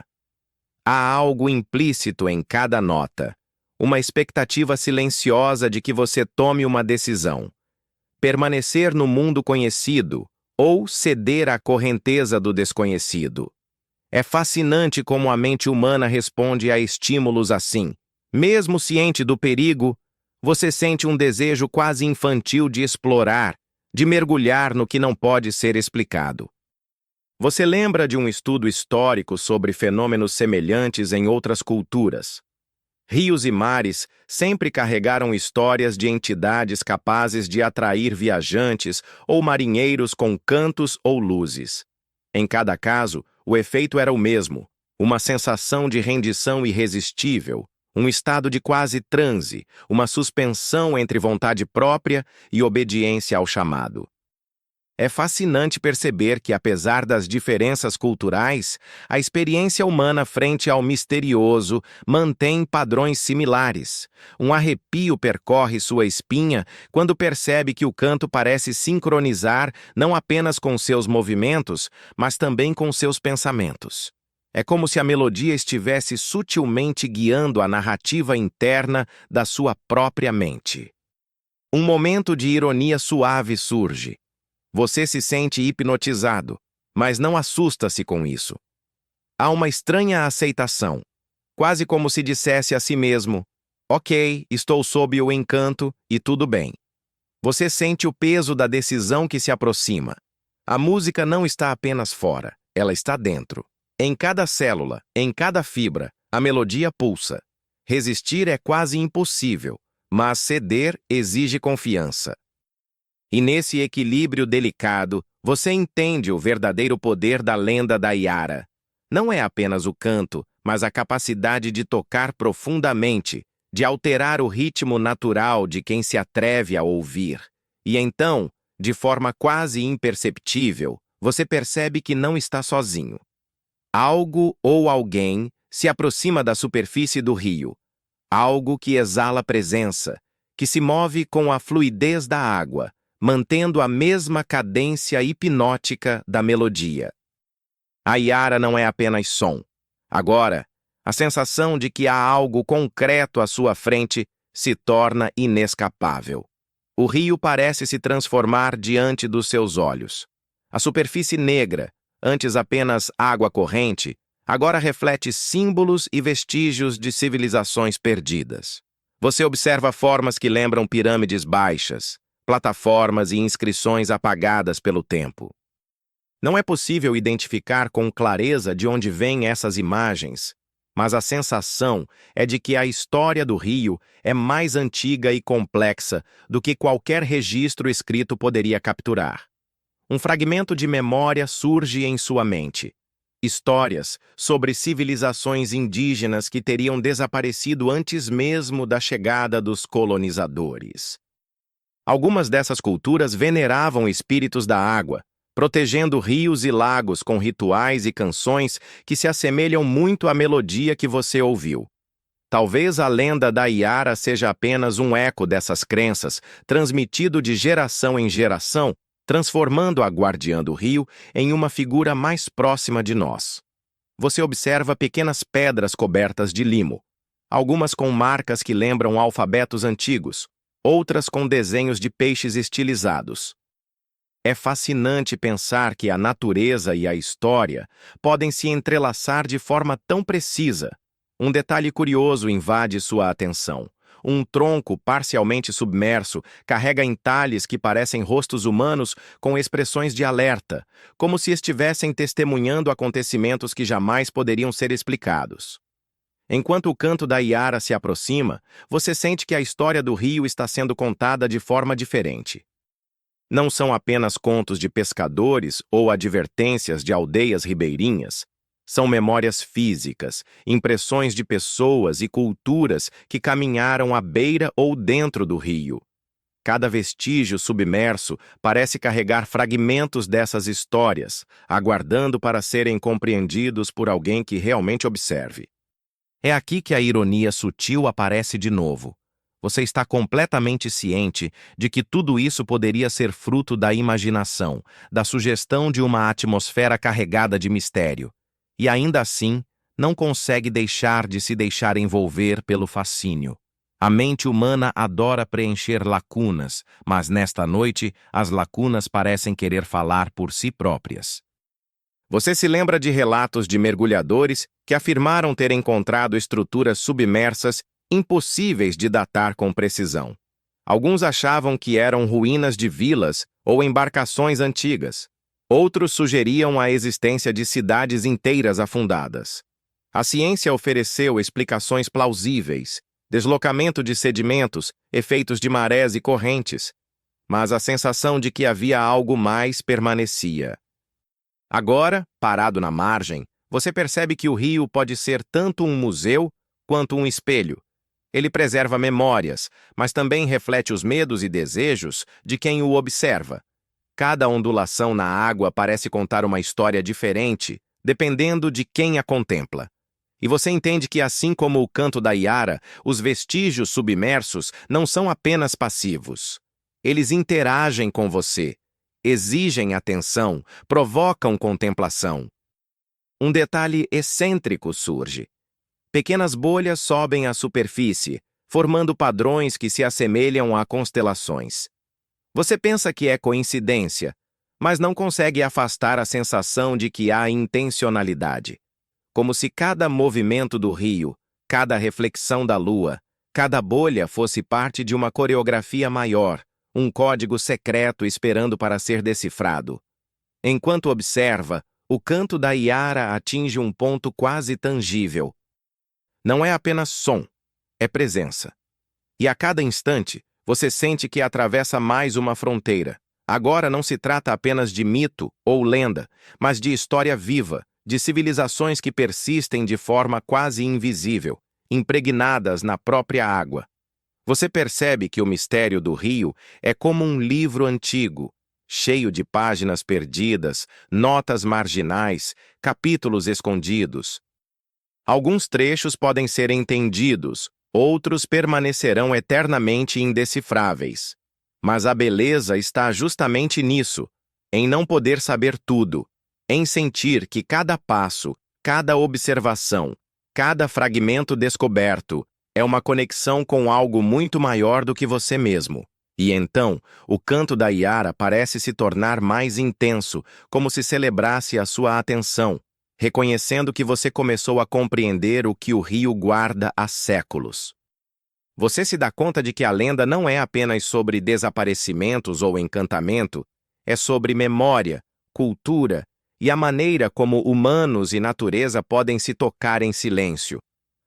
Há algo implícito em cada nota, uma expectativa silenciosa de que você tome uma decisão. Permanecer no mundo conhecido ou ceder à correnteza do desconhecido. É fascinante como a mente humana responde a estímulos assim. Mesmo ciente do perigo, você sente um desejo quase infantil de explorar, de mergulhar no que não pode ser explicado. Você lembra de um estudo histórico sobre fenômenos semelhantes em outras culturas? Rios e mares sempre carregaram histórias de entidades capazes de atrair viajantes ou marinheiros com cantos ou luzes. Em cada caso, o efeito era o mesmo, uma sensação de rendição irresistível, um estado de quase transe, uma suspensão entre vontade própria e obediência ao chamado. É fascinante perceber que, apesar das diferenças culturais, a experiência humana frente ao misterioso mantém padrões similares. Um arrepio percorre sua espinha quando percebe que o canto parece sincronizar não apenas com seus movimentos, mas também com seus pensamentos. É como se a melodia estivesse sutilmente guiando a narrativa interna da sua própria mente. Um momento de ironia suave surge. Você se sente hipnotizado, mas não assusta-se com isso. Há uma estranha aceitação, quase como se dissesse a si mesmo: ok, estou sob o encanto e tudo bem. Você sente o peso da decisão que se aproxima. A música não está apenas fora, ela está dentro. Em cada célula, em cada fibra, a melodia pulsa. Resistir é quase impossível, mas ceder exige confiança. E nesse equilíbrio delicado, você entende o verdadeiro poder da lenda da Yara. Não é apenas o canto, mas a capacidade de tocar profundamente, de alterar o ritmo natural de quem se atreve a ouvir. E então, de forma quase imperceptível, você percebe que não está sozinho. Algo ou alguém se aproxima da superfície do rio. Algo que exala presença, que se move com a fluidez da água, mantendo a mesma cadência hipnótica da melodia. A Yara não é apenas som. Agora, a sensação de que há algo concreto à sua frente se torna inescapável. O rio parece se transformar diante dos seus olhos. A superfície negra, antes apenas água corrente, agora reflete símbolos e vestígios de civilizações perdidas. Você observa formas que lembram pirâmides baixas, plataformas e inscrições apagadas pelo tempo. Não é possível identificar com clareza de onde vêm essas imagens, mas a sensação é de que a história do rio é mais antiga e complexa do que qualquer registro escrito poderia capturar. Um fragmento de memória surge em sua mente. Histórias sobre civilizações indígenas que teriam desaparecido antes mesmo da chegada dos colonizadores. Algumas dessas culturas veneravam espíritos da água, protegendo rios e lagos com rituais e canções que se assemelham muito à melodia que você ouviu. Talvez a lenda da Yara seja apenas um eco dessas crenças, transmitido de geração em geração, transformando a guardiã do rio em uma figura mais próxima de nós. Você observa pequenas pedras cobertas de limo, algumas com marcas que lembram alfabetos antigos, outras com desenhos de peixes estilizados. É fascinante pensar que a natureza e a história podem se entrelaçar de forma tão precisa. Um detalhe curioso invade sua atenção. Um tronco parcialmente submerso carrega entalhes que parecem rostos humanos com expressões de alerta, como se estivessem testemunhando acontecimentos que jamais poderiam ser explicados. Enquanto o canto da Yara se aproxima, você sente que a história do rio está sendo contada de forma diferente. Não são apenas contos de pescadores ou advertências de aldeias ribeirinhas. São memórias físicas, impressões de pessoas e culturas que caminharam à beira ou dentro do rio. Cada vestígio submerso parece carregar fragmentos dessas histórias, aguardando para serem compreendidos por alguém que realmente observe. É aqui que a ironia sutil aparece de novo. Você está completamente ciente de que tudo isso poderia ser fruto da imaginação, da sugestão de uma atmosfera carregada de mistério. E ainda assim, não consegue deixar de se deixar envolver pelo fascínio. A mente humana adora preencher lacunas, mas nesta noite as lacunas parecem querer falar por si próprias. Você se lembra de relatos de mergulhadores que afirmaram ter encontrado estruturas submersas impossíveis de datar com precisão. Alguns achavam que eram ruínas de vilas ou embarcações antigas. Outros sugeriam a existência de cidades inteiras afundadas. A ciência ofereceu explicações plausíveis, deslocamento de sedimentos, efeitos de marés e correntes, mas a sensação de que havia algo mais permanecia. Agora, parado na margem, você percebe que o rio pode ser tanto um museu quanto um espelho. Ele preserva memórias, mas também reflete os medos e desejos de quem o observa. Cada ondulação na água parece contar uma história diferente, dependendo de quem a contempla. E você entende que, assim como o canto da Iara, os vestígios submersos não são apenas passivos. Eles interagem com você, exigem atenção, provocam contemplação. Um detalhe excêntrico surge. Pequenas bolhas sobem à superfície, formando padrões que se assemelham a constelações. Você pensa que é coincidência, mas não consegue afastar a sensação de que há intencionalidade. Como se cada movimento do rio, cada reflexão da lua, cada bolha fosse parte de uma coreografia maior, um código secreto esperando para ser decifrado. Enquanto observa, o canto da Iara atinge um ponto quase tangível. Não é apenas som, é presença. E a cada instante, você sente que atravessa mais uma fronteira. Agora não se trata apenas de mito ou lenda, mas de história viva, de civilizações que persistem de forma quase invisível, impregnadas na própria água. Você percebe que o mistério do rio é como um livro antigo, cheio de páginas perdidas, notas marginais, capítulos escondidos. Alguns trechos podem ser entendidos, outros permanecerão eternamente indecifráveis. Mas a beleza está justamente nisso, em não poder saber tudo, em sentir que cada passo, cada observação, cada fragmento descoberto é uma conexão com algo muito maior do que você mesmo. E então, o canto da Iara parece se tornar mais intenso, como se celebrasse a sua atenção, reconhecendo que você começou a compreender o que o rio guarda há séculos. Você se dá conta de que a lenda não é apenas sobre desaparecimentos ou encantamento, é sobre memória, cultura e a maneira como humanos e natureza podem se tocar em silêncio.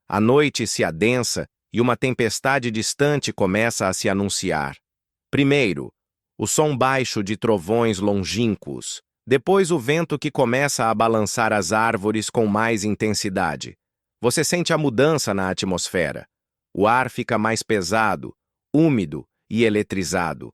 A noite se adensa e uma tempestade distante começa a se anunciar. Primeiro, o som baixo de trovões longínquos. Depois, o vento que começa a balançar as árvores com mais intensidade. Você sente a mudança na atmosfera. O ar fica mais pesado, úmido e eletrizado.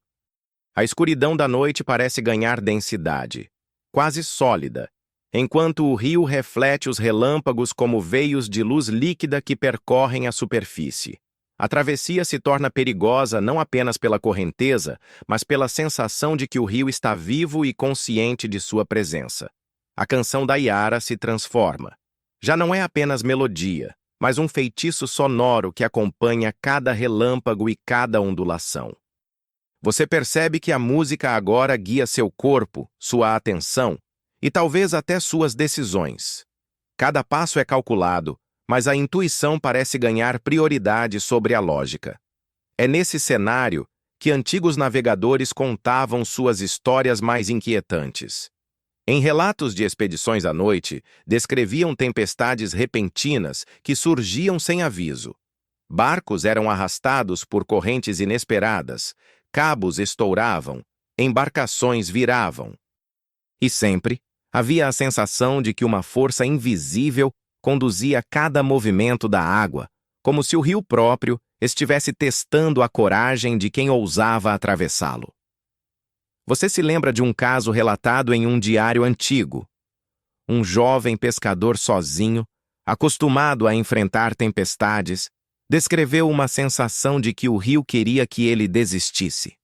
A escuridão da noite parece ganhar densidade, quase sólida, enquanto o rio reflete os relâmpagos como veios de luz líquida que percorrem a superfície. A travessia se torna perigosa não apenas pela correnteza, mas pela sensação de que o rio está vivo e consciente de sua presença. A canção da Iara se transforma. Já não é apenas melodia, mas um feitiço sonoro que acompanha cada relâmpago e cada ondulação. Você percebe que a música agora guia seu corpo, sua atenção e talvez até suas decisões. Cada passo é calculado, mas a intuição parece ganhar prioridade sobre a lógica. É nesse cenário que antigos navegadores contavam suas histórias mais inquietantes. Em relatos de expedições à noite, descreviam tempestades repentinas que surgiam sem aviso. Barcos eram arrastados por correntes inesperadas, cabos estouravam, embarcações viravam. E sempre havia a sensação de que uma força invisível conduzia cada movimento da água, como se o rio próprio estivesse testando a coragem de quem ousava atravessá-lo. Você se lembra de um caso relatado em um diário antigo. Um jovem pescador sozinho, acostumado a enfrentar tempestades, descreveu uma sensação de que o rio queria que ele desistisse.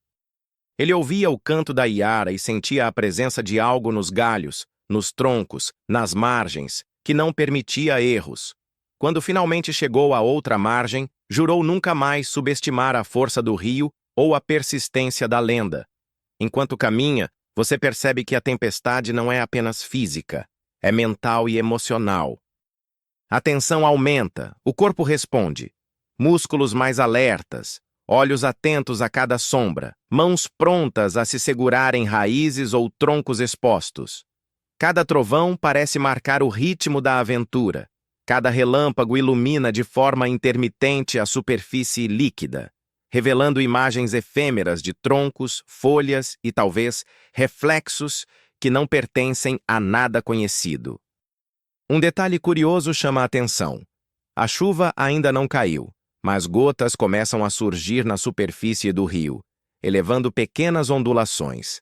Ele ouvia o canto da Iara e sentia a presença de algo nos galhos, nos troncos, nas margens, que não permitia erros. Quando finalmente chegou à outra margem, jurou nunca mais subestimar a força do rio ou a persistência da lenda. Enquanto caminha, você percebe que a tempestade não é apenas física, é mental e emocional. A tensão aumenta, o corpo responde. Músculos mais alertas, olhos atentos a cada sombra, mãos prontas a se segurar em raízes ou troncos expostos. Cada trovão parece marcar o ritmo da aventura. Cada relâmpago ilumina de forma intermitente a superfície líquida, revelando imagens efêmeras de troncos, folhas e, talvez, reflexos que não pertencem a nada conhecido. Um detalhe curioso chama a atenção. A chuva ainda não caiu, mas gotas começam a surgir na superfície do rio, elevando pequenas ondulações.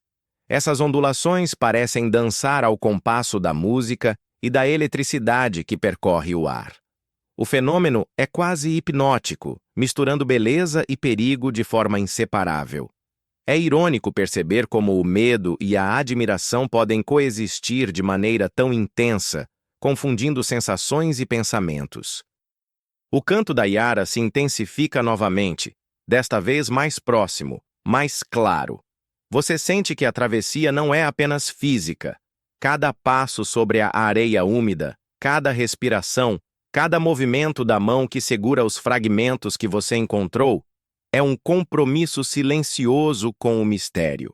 Essas ondulações parecem dançar ao compasso da música e da eletricidade que percorre o ar. O fenômeno é quase hipnótico, misturando beleza e perigo de forma inseparável. É irônico perceber como o medo e a admiração podem coexistir de maneira tão intensa, confundindo sensações e pensamentos. O canto da Yara se intensifica novamente, desta vez mais próximo, mais claro. Você sente que a travessia não é apenas física. Cada passo sobre a areia úmida, cada respiração, cada movimento da mão que segura os fragmentos que você encontrou, é um compromisso silencioso com o mistério.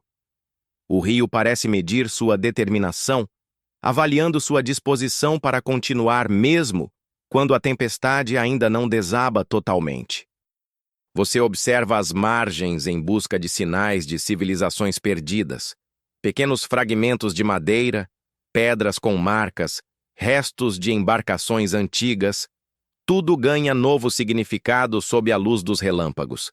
O rio parece medir sua determinação, avaliando sua disposição para continuar mesmo quando a tempestade ainda não desaba totalmente. Você observa as margens em busca de sinais de civilizações perdidas, pequenos fragmentos de madeira, pedras com marcas, restos de embarcações antigas, tudo ganha novo significado sob a luz dos relâmpagos.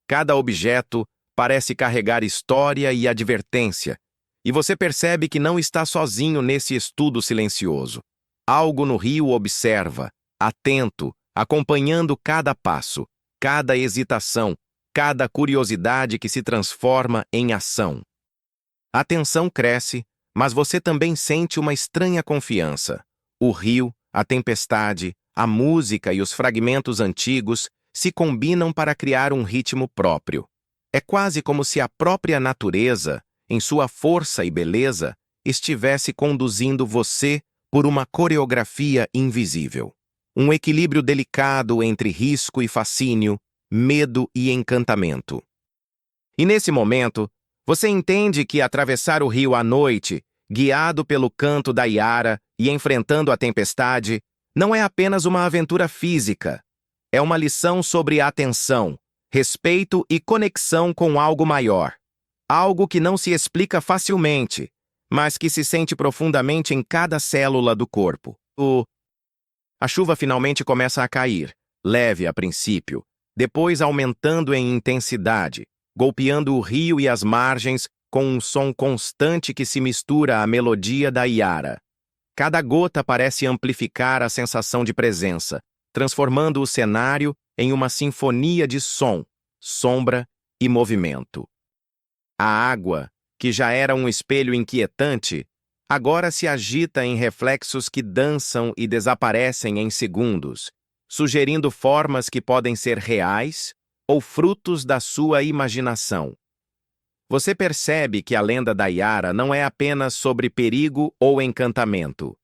Cada objeto parece carregar história e advertência, e você percebe que não está sozinho nesse estudo silencioso. Algo no rio observa, atento, acompanhando cada passo, cada hesitação, cada curiosidade que se transforma em ação. A tensão cresce, mas você também sente uma estranha confiança. O rio, a tempestade, a música e os fragmentos antigos se combinam para criar um ritmo próprio. É quase como se a própria natureza, em sua força e beleza, estivesse conduzindo você por uma coreografia invisível. Um equilíbrio delicado entre risco e fascínio, medo e encantamento. E nesse momento, você entende que atravessar o rio à noite, guiado pelo canto da Yara e enfrentando a tempestade, não é apenas uma aventura física. É uma lição sobre atenção, respeito e conexão com algo maior. Algo que não se explica facilmente, mas que se sente profundamente em cada célula do corpo. A chuva finalmente começa a cair, leve a princípio, depois aumentando em intensidade, golpeando o rio e as margens com um som constante que se mistura à melodia da Yara. Cada gota parece amplificar a sensação de presença, transformando o cenário em uma sinfonia de som, sombra e movimento. A água, que já era um espelho inquietante, agora se agita em reflexos que dançam e desaparecem em segundos, sugerindo formas que podem ser reais ou frutos da sua imaginação. Você percebe que a lenda da Yara não é apenas sobre perigo ou encantamento.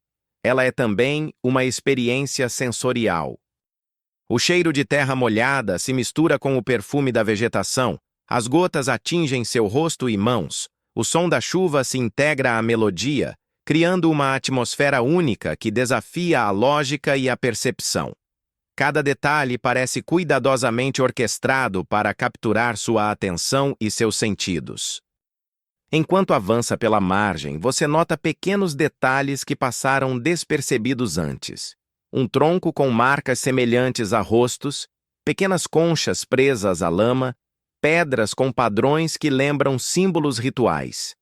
Ela é também uma experiência sensorial. O cheiro de terra molhada se mistura com o perfume da vegetação, as gotas atingem seu rosto e mãos, o som da chuva se integra à melodia, criando uma atmosfera única que desafia a lógica e a percepção. Cada detalhe parece cuidadosamente orquestrado para capturar sua atenção e seus sentidos. Enquanto avança pela margem, você nota pequenos detalhes que passaram despercebidos antes. Um tronco com marcas semelhantes a rostos, pequenas conchas presas à lama, pedras com padrões que lembram símbolos rituais.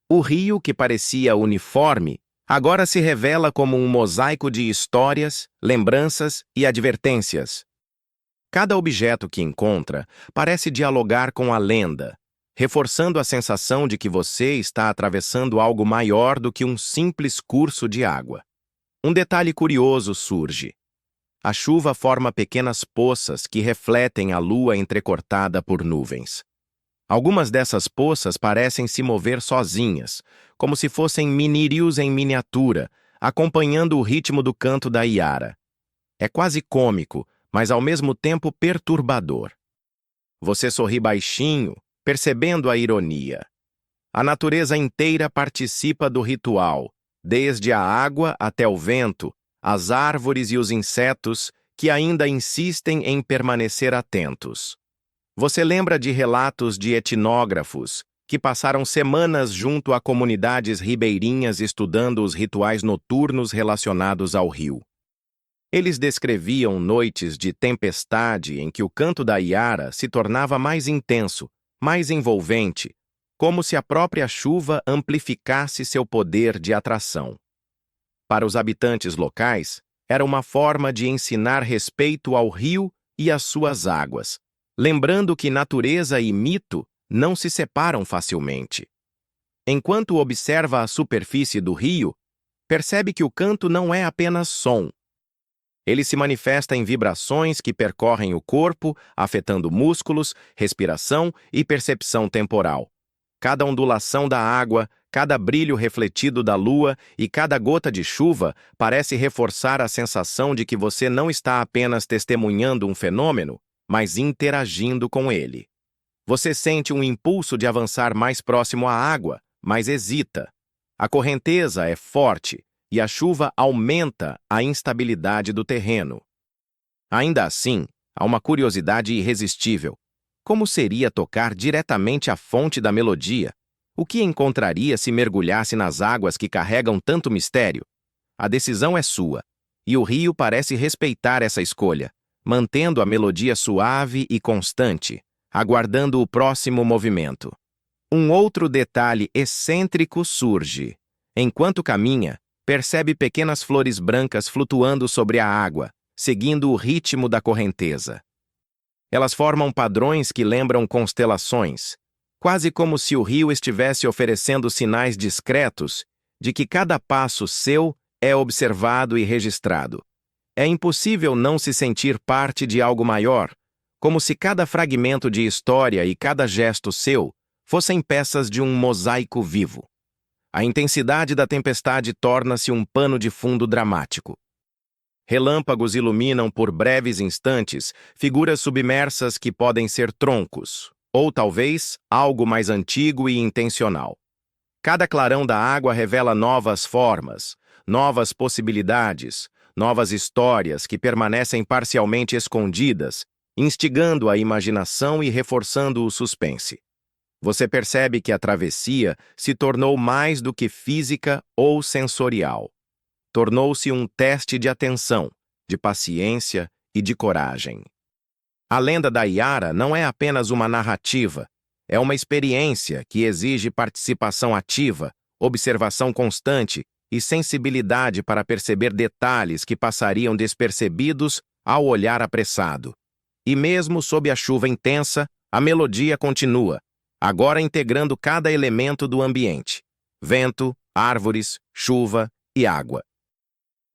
O rio, que parecia uniforme, agora se revela como um mosaico de histórias, lembranças e advertências. Cada objeto que encontra parece dialogar com a lenda, reforçando a sensação de que você está atravessando algo maior do que um simples curso de água. Um detalhe curioso surge. A chuva forma pequenas poças que refletem a lua entrecortada por nuvens. Algumas dessas poças parecem se mover sozinhas, como se fossem mini-rios em miniatura, acompanhando o ritmo do canto da Iara. É quase cômico, mas ao mesmo tempo perturbador. Você sorri baixinho, percebendo a ironia. A natureza inteira participa do ritual, desde a água até o vento, as árvores e os insetos que ainda insistem em permanecer atentos. Você lembra de relatos de etnógrafos que passaram semanas junto a comunidades ribeirinhas estudando os rituais noturnos relacionados ao rio. Eles descreviam noites de tempestade em que o canto da Iara se tornava mais intenso, mais envolvente, como se a própria chuva amplificasse seu poder de atração. Para os habitantes locais, era uma forma de ensinar respeito ao rio e às suas águas, lembrando que natureza e mito não se separam facilmente. Enquanto observa a superfície do rio, percebe que o canto não é apenas som. Ele se manifesta em vibrações que percorrem o corpo, afetando músculos, respiração e percepção temporal. Cada ondulação da água, cada brilho refletido da lua e cada gota de chuva parece reforçar a sensação de que você não está apenas testemunhando um fenômeno, mas interagindo com ele. Você sente um impulso de avançar mais próximo à água, mas hesita. A correnteza é forte e a chuva aumenta a instabilidade do terreno. Ainda assim, há uma curiosidade irresistível. Como seria tocar diretamente a fonte da melodia? O que encontraria se mergulhasse nas águas que carregam tanto mistério? A decisão é sua, e o rio parece respeitar essa escolha, mantendo a melodia suave e constante, aguardando o próximo movimento. Um outro detalhe excêntrico surge. Enquanto caminha, percebe pequenas flores brancas flutuando sobre a água, seguindo o ritmo da correnteza. Elas formam padrões que lembram constelações, quase como se o rio estivesse oferecendo sinais discretos de que cada passo seu é observado e registrado. É impossível não se sentir parte de algo maior, como se cada fragmento de história e cada gesto seu fossem peças de um mosaico vivo. A intensidade da tempestade torna-se um pano de fundo dramático. Relâmpagos iluminam por breves instantes figuras submersas que podem ser troncos, ou talvez algo mais antigo e intencional. Cada clarão da água revela novas formas, novas possibilidades, novas histórias que permanecem parcialmente escondidas, instigando a imaginação e reforçando o suspense. Você percebe que a travessia se tornou mais do que física ou sensorial. Tornou-se um teste de atenção, de paciência e de coragem. A lenda da Iara não é apenas uma narrativa, é uma experiência que exige participação ativa, observação constante e sensibilidade para perceber detalhes que passariam despercebidos ao olhar apressado. E mesmo sob a chuva intensa, a melodia continua, agora integrando cada elemento do ambiente: vento, árvores, chuva e água.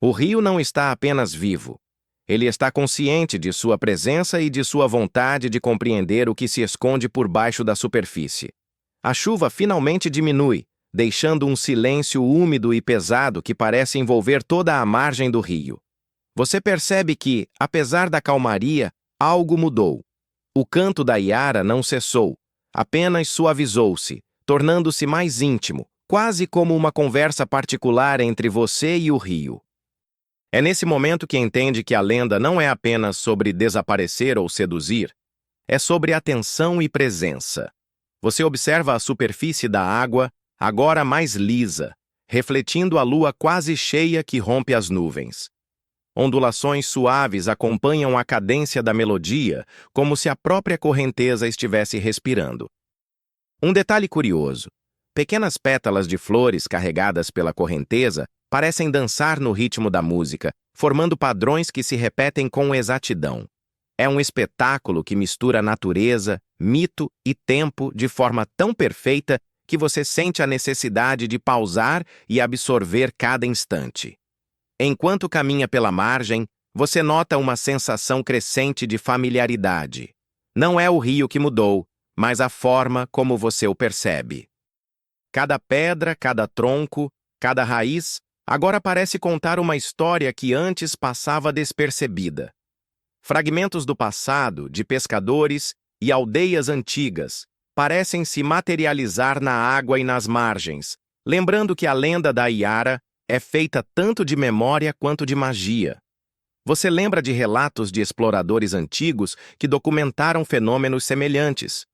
O rio não está apenas vivo. Ele está consciente de sua presença e de sua vontade de compreender o que se esconde por baixo da superfície. A chuva finalmente diminui, deixando um silêncio úmido e pesado que parece envolver toda a margem do rio. Você percebe que, apesar da calmaria, algo mudou. O canto da Iara não cessou, apenas suavizou-se, tornando-se mais íntimo, quase como uma conversa particular entre você e o rio. É nesse momento que entende que a lenda não é apenas sobre desaparecer ou seduzir, é sobre atenção e presença. Você observa a superfície da água, agora mais lisa, refletindo a lua quase cheia que rompe as nuvens. Ondulações suaves acompanham a cadência da melodia, como se a própria correnteza estivesse respirando. Um detalhe curioso: pequenas pétalas de flores carregadas pela correnteza parecem dançar no ritmo da música, formando padrões que se repetem com exatidão. É um espetáculo que mistura natureza, mito e tempo de forma tão perfeita que você sente a necessidade de pausar e absorver cada instante. Enquanto caminha pela margem, você nota uma sensação crescente de familiaridade. Não é o rio que mudou, mas a forma como você o percebe. Cada pedra, cada tronco, cada raiz, agora parece contar uma história que antes passava despercebida. Fragmentos do passado, de pescadores e aldeias antigas, parecem se materializar na água e nas margens, lembrando que a lenda da Iara é feita tanto de memória quanto de magia. Você lembra de relatos de exploradores antigos que documentaram fenômenos semelhantes.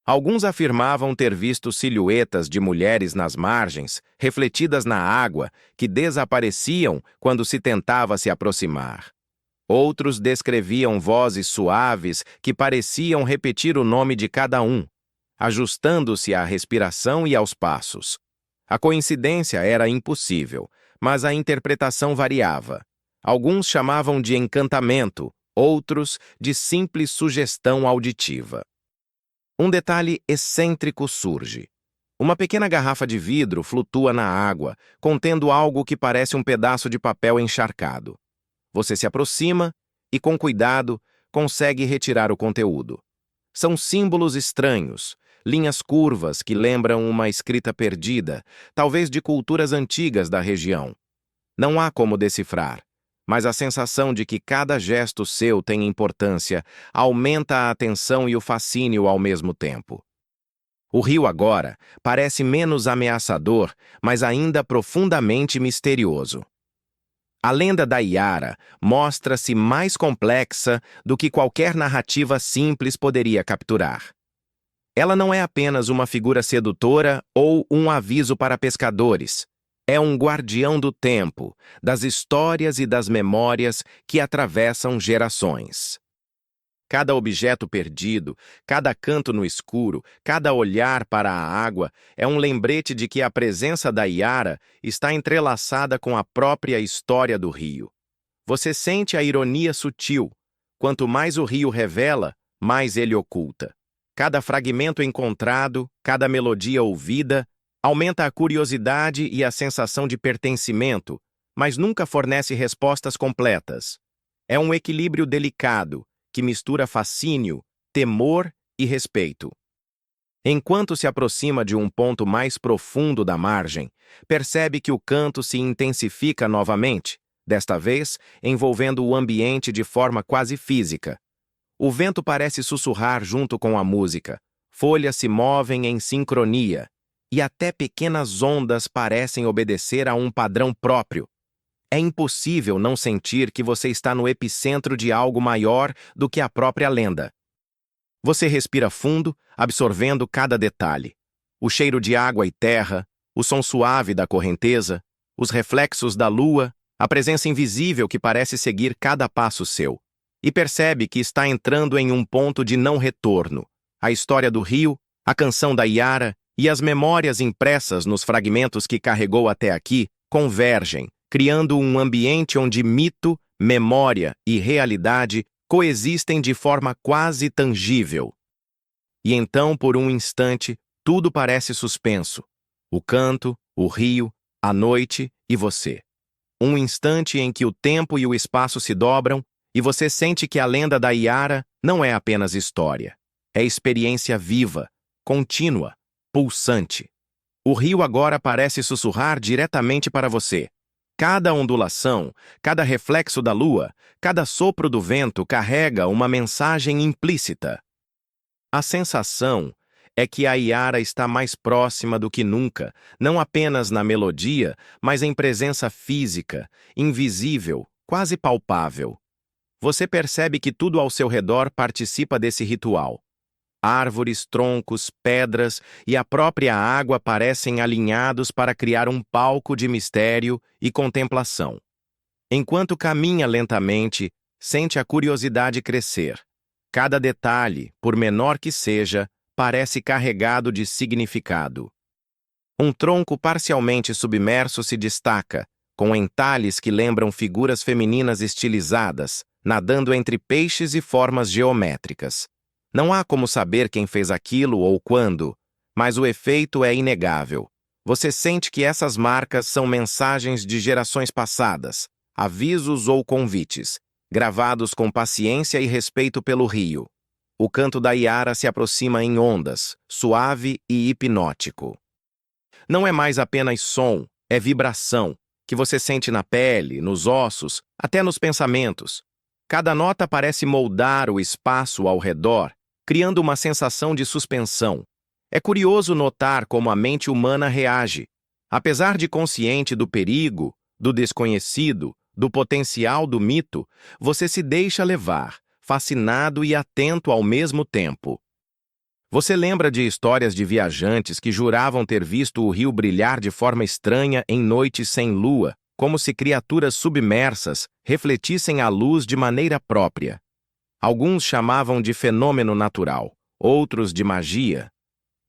Alguns afirmavam ter visto silhuetas de mulheres nas margens, refletidas na água, que desapareciam quando se tentava se aproximar. Outros descreviam vozes suaves que pareciam repetir o nome de cada um, ajustando-se à respiração e aos passos. A coincidência era impossível, mas a interpretação variava. Alguns chamavam de encantamento, outros de simples sugestão auditiva. Um detalhe excêntrico surge. Uma pequena garrafa de vidro flutua na água, contendo algo que parece um pedaço de papel encharcado. Você se aproxima e, com cuidado, consegue retirar o conteúdo. São símbolos estranhos, linhas curvas que lembram uma escrita perdida, talvez de culturas antigas da região. Não há como decifrar, mas a sensação de que cada gesto seu tem importância aumenta a atenção e o fascínio ao mesmo tempo. O rio agora parece menos ameaçador, mas ainda profundamente misterioso. A lenda da Iara mostra-se mais complexa do que qualquer narrativa simples poderia capturar. Ela não é apenas uma figura sedutora ou um aviso para pescadores. É um guardião do tempo, das histórias e das memórias que atravessam gerações. Cada objeto perdido, cada canto no escuro, cada olhar para a água é um lembrete de que a presença da Iara está entrelaçada com a própria história do rio. Você sente a ironia sutil. Quanto mais o rio revela, mais ele oculta. Cada fragmento encontrado, cada melodia ouvida, aumenta a curiosidade e a sensação de pertencimento, mas nunca fornece respostas completas. É um equilíbrio delicado, que mistura fascínio, temor e respeito. Enquanto se aproxima de um ponto mais profundo da margem, percebe que o canto se intensifica novamente, desta vez envolvendo o ambiente de forma quase física. O vento parece sussurrar junto com a música, folhas se movem em sincronia, e até pequenas ondas parecem obedecer a um padrão próprio. É impossível não sentir que você está no epicentro de algo maior do que a própria lenda. Você respira fundo, absorvendo cada detalhe. O cheiro de água e terra, o som suave da correnteza, os reflexos da lua, a presença invisível que parece seguir cada passo seu. E percebe que está entrando em um ponto de não retorno. A história do rio, a canção da Iara e as memórias impressas nos fragmentos que carregou até aqui convergem, criando um ambiente onde mito, memória e realidade coexistem de forma quase tangível. E então, por um instante, tudo parece suspenso. O canto, o rio, a noite e você. Um instante em que o tempo e o espaço se dobram e você sente que a lenda da Iara não é apenas história. É experiência viva, contínua, pulsante. O rio agora parece sussurrar diretamente para você. Cada ondulação, cada reflexo da lua, cada sopro do vento carrega uma mensagem implícita. A sensação é que a Iara está mais próxima do que nunca, não apenas na melodia, mas em presença física, invisível, quase palpável. Você percebe que tudo ao seu redor participa desse ritual. Árvores, troncos, pedras e a própria água parecem alinhados para criar um palco de mistério e contemplação. Enquanto caminha lentamente, sente a curiosidade crescer. Cada detalhe, por menor que seja, parece carregado de significado. Um tronco parcialmente submerso se destaca, com entalhes que lembram figuras femininas estilizadas, nadando entre peixes e formas geométricas. Não há como saber quem fez aquilo ou quando, mas o efeito é inegável. Você sente que essas marcas são mensagens de gerações passadas, avisos ou convites, gravados com paciência e respeito pelo rio. O canto da Iara se aproxima em ondas, suave e hipnótico. Não é mais apenas som, é vibração, que você sente na pele, nos ossos, até nos pensamentos. Cada nota parece moldar o espaço ao redor, criando uma sensação de suspensão. É curioso notar como a mente humana reage. Apesar de consciente do perigo, do desconhecido, do potencial do mito, você se deixa levar, fascinado e atento ao mesmo tempo. Você lembra de histórias de viajantes que juravam ter visto o rio brilhar de forma estranha em noites sem lua, como se criaturas submersas refletissem a luz de maneira própria. Alguns chamavam de fenômeno natural, outros de magia.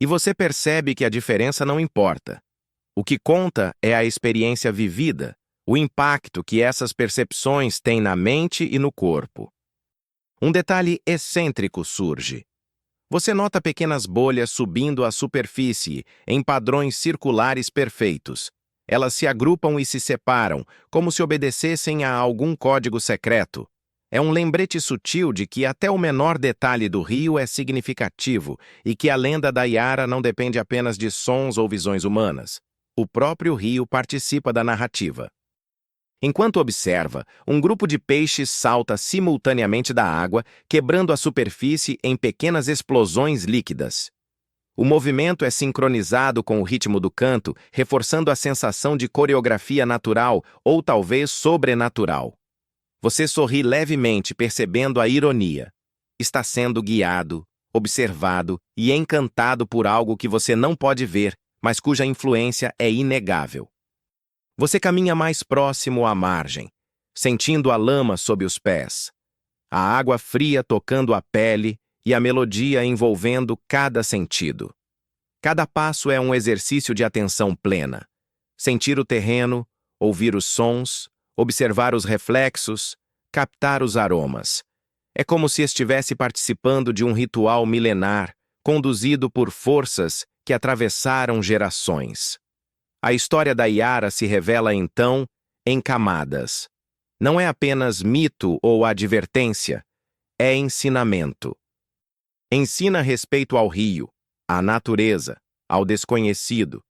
E você percebe que a diferença não importa. O que conta é a experiência vivida, o impacto que essas percepções têm na mente e no corpo. Um detalhe excêntrico surge. Você nota pequenas bolhas subindo à superfície, em padrões circulares perfeitos. Elas se agrupam e se separam, como se obedecessem a algum código secreto. É um lembrete sutil de que até o menor detalhe do rio é significativo e que a lenda da Iara não depende apenas de sons ou visões humanas. O próprio rio participa da narrativa. Enquanto observa, um grupo de peixes salta simultaneamente da água, quebrando a superfície em pequenas explosões líquidas. O movimento é sincronizado com o ritmo do canto, reforçando a sensação de coreografia natural ou talvez sobrenatural. Você sorri levemente, percebendo a ironia. Está sendo guiado, observado e encantado por algo que você não pode ver, mas cuja influência é inegável. Você caminha mais próximo à margem, sentindo a lama sob os pés, a água fria tocando a pele e a melodia envolvendo cada sentido. Cada passo é um exercício de atenção plena. Sentir o terreno, ouvir os sons, observar os reflexos, captar os aromas. É como se estivesse participando de um ritual milenar, conduzido por forças que atravessaram gerações. A história da Iara se revela, então, em camadas. Não é apenas mito ou advertência, é ensinamento. Ensina respeito ao rio, à natureza, ao desconhecido.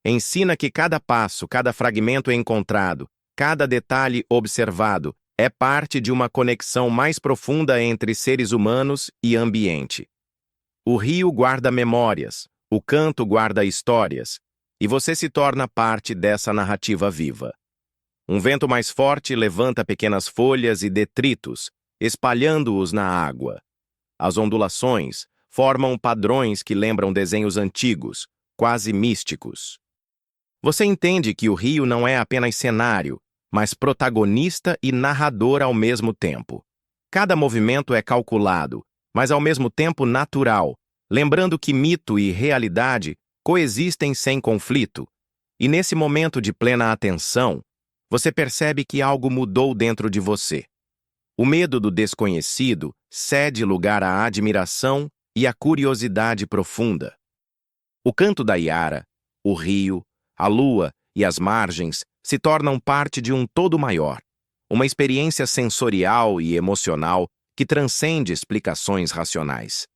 Ensina que cada passo, cada fragmento encontrado, cada detalhe observado é parte de uma conexão mais profunda entre seres humanos e ambiente. O rio guarda memórias, o canto guarda histórias, e você se torna parte dessa narrativa viva. Um vento mais forte levanta pequenas folhas e detritos, espalhando-os na água. As ondulações formam padrões que lembram desenhos antigos, quase místicos. Você entende que o rio não é apenas cenário, mas protagonista e narrador ao mesmo tempo. Cada movimento é calculado, mas ao mesmo tempo natural, lembrando que mito e realidade coexistem sem conflito, e nesse momento de plena atenção, você percebe que algo mudou dentro de você. O medo do desconhecido cede lugar à admiração e à curiosidade profunda. O canto da Iara, o rio, a lua e as margens se tornam parte de um todo maior, uma experiência sensorial e emocional que transcende explicações racionais.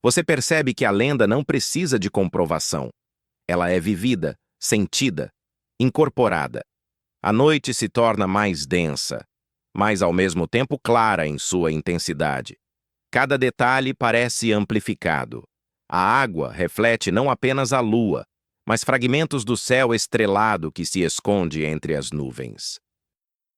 Você percebe que a lenda não precisa de comprovação. Ela é vivida, sentida, incorporada. A noite se torna mais densa, mas ao mesmo tempo clara em sua intensidade. Cada detalhe parece amplificado. A água reflete não apenas a lua, mas fragmentos do céu estrelado que se esconde entre as nuvens.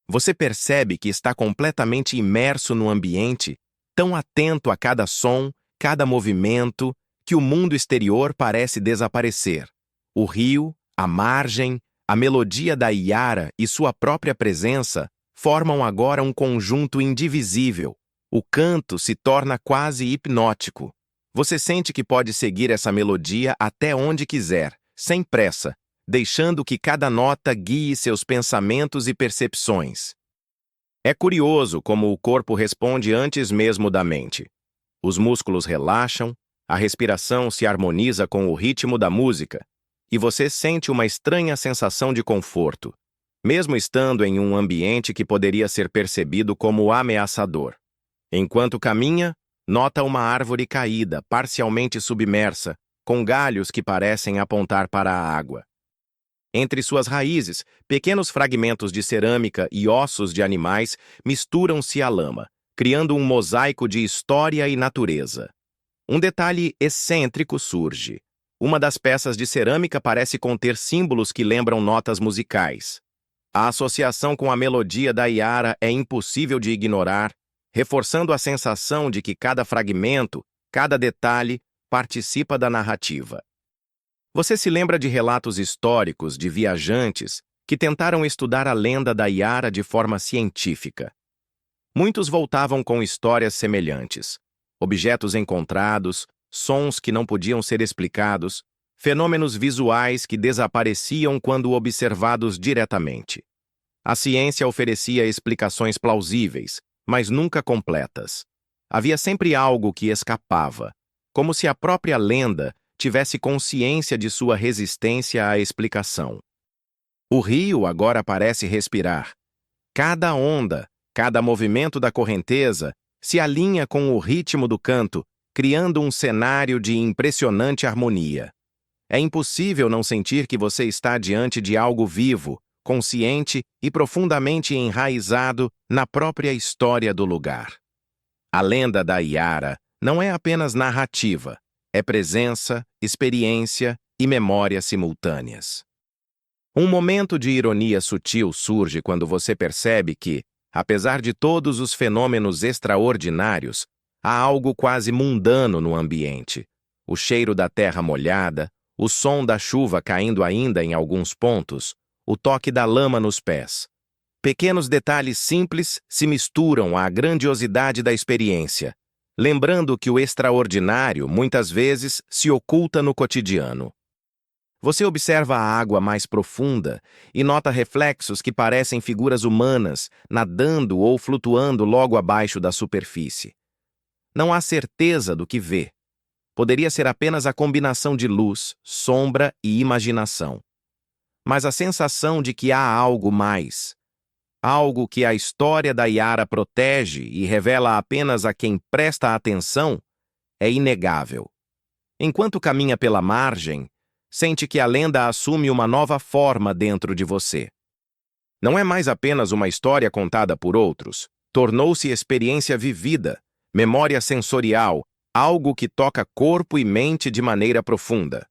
Você percebe que está completamente imerso no ambiente, tão atento a cada som, cada movimento, que o mundo exterior parece desaparecer. O rio, a margem, a melodia da Iara e sua própria presença formam agora um conjunto indivisível. O canto se torna quase hipnótico. Você sente que pode seguir essa melodia até onde quiser, sem pressa, deixando que cada nota guie seus pensamentos e percepções. É curioso como o corpo responde antes mesmo da mente. Os músculos relaxam, a respiração se harmoniza com o ritmo da música, e você sente uma estranha sensação de conforto, mesmo estando em um ambiente que poderia ser percebido como ameaçador. Enquanto caminha, nota uma árvore caída, parcialmente submersa, com galhos que parecem apontar para a água. Entre suas raízes, pequenos fragmentos de cerâmica e ossos de animais misturam-se à lama, criando um mosaico de história e natureza. Um detalhe excêntrico surge. Uma das peças de cerâmica parece conter símbolos que lembram notas musicais. A associação com a melodia da Iara é impossível de ignorar, reforçando a sensação de que cada fragmento, cada detalhe, participa da narrativa. Você se lembra de relatos históricos de viajantes que tentaram estudar a lenda da Iara de forma científica. Muitos voltavam com histórias semelhantes: objetos encontrados, sons que não podiam ser explicados, fenômenos visuais que desapareciam quando observados diretamente. A ciência oferecia explicações plausíveis, mas nunca completas. Havia sempre algo que escapava, como se a própria lenda tivesse consciência de sua resistência à explicação. O rio agora parece respirar. Cada onda, cada movimento da correnteza se alinha com o ritmo do canto, criando um cenário de impressionante harmonia. É impossível não sentir que você está diante de algo vivo, consciente e profundamente enraizado na própria história do lugar. A lenda da Iara não é apenas narrativa, é presença, experiência e memória simultâneas. Um momento de ironia sutil surge quando você percebe que, apesar de todos os fenômenos extraordinários, há algo quase mundano no ambiente. O cheiro da terra molhada, o som da chuva caindo ainda em alguns pontos, o toque da lama nos pés. Pequenos detalhes simples se misturam à grandiosidade da experiência, lembrando que o extraordinário muitas vezes se oculta no cotidiano. Você observa a água mais profunda e nota reflexos que parecem figuras humanas nadando ou flutuando logo abaixo da superfície. Não há certeza do que vê. Poderia ser apenas a combinação de luz, sombra e imaginação. Mas a sensação de que há algo mais, algo que a história da Iara protege e revela apenas a quem presta atenção, é inegável. Enquanto caminha pela margem, sente que a lenda assume uma nova forma dentro de você. Não é mais apenas uma história contada por outros, tornou-se experiência vivida, memória sensorial, algo que toca corpo e mente de maneira profunda.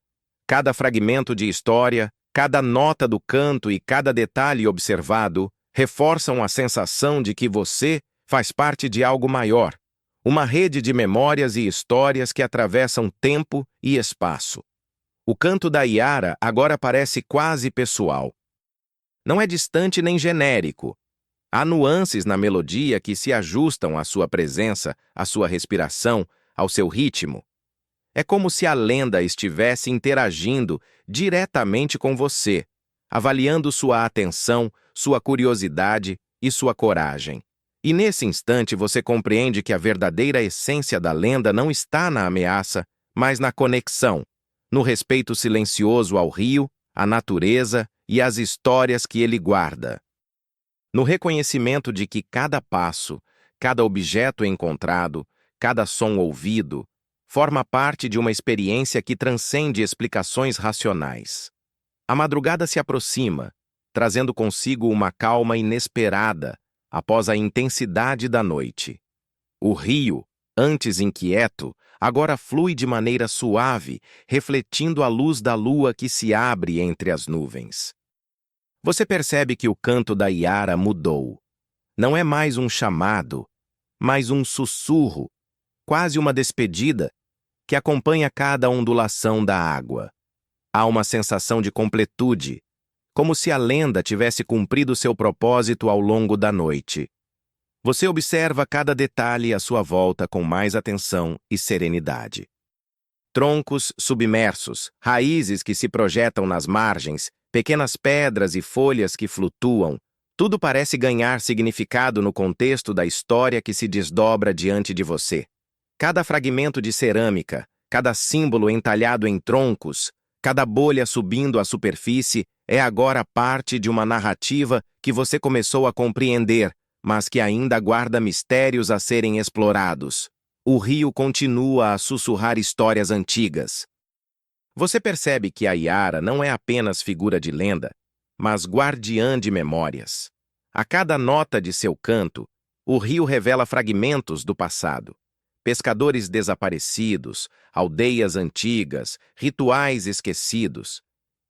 Cada fragmento de história, cada nota do canto e cada detalhe observado reforçam a sensação de que você faz parte de algo maior, uma rede de memórias e histórias que atravessam tempo e espaço. O canto da Iara agora parece quase pessoal. Não é distante nem genérico. Há nuances na melodia que se ajustam à sua presença, à sua respiração, ao seu ritmo. É como se a lenda estivesse interagindo diretamente com você, avaliando sua atenção, sua curiosidade e sua coragem. E nesse instante você compreende que a verdadeira essência da lenda não está na ameaça, mas na conexão, no respeito silencioso ao rio, à natureza e às histórias que ele guarda. No reconhecimento de que cada passo, cada objeto encontrado, cada som ouvido, forma parte de uma experiência que transcende explicações racionais. A madrugada se aproxima, trazendo consigo uma calma inesperada após a intensidade da noite. O rio, antes inquieto, agora flui de maneira suave, refletindo a luz da lua que se abre entre as nuvens. Você percebe que o canto da Iara mudou. Não é mais um chamado, mas um sussurro, quase uma despedida, que acompanha cada ondulação da água. Há uma sensação de completude, como se a lenda tivesse cumprido seu propósito ao longo da noite. Você observa cada detalhe à sua volta com mais atenção e serenidade. Troncos submersos, raízes que se projetam nas margens, pequenas pedras e folhas que flutuam, tudo parece ganhar significado no contexto da história que se desdobra diante de você. Cada fragmento de cerâmica, cada símbolo entalhado em troncos, Cada bolha subindo à superfície é agora parte de uma narrativa que você começou a compreender, mas que ainda guarda mistérios a serem explorados. O rio continua a sussurrar histórias antigas. Você percebe que a Yara não é apenas figura de lenda, mas guardiã de memórias. A cada nota de seu canto, o rio revela fragmentos do passado. Pescadores desaparecidos, aldeias antigas, rituais esquecidos.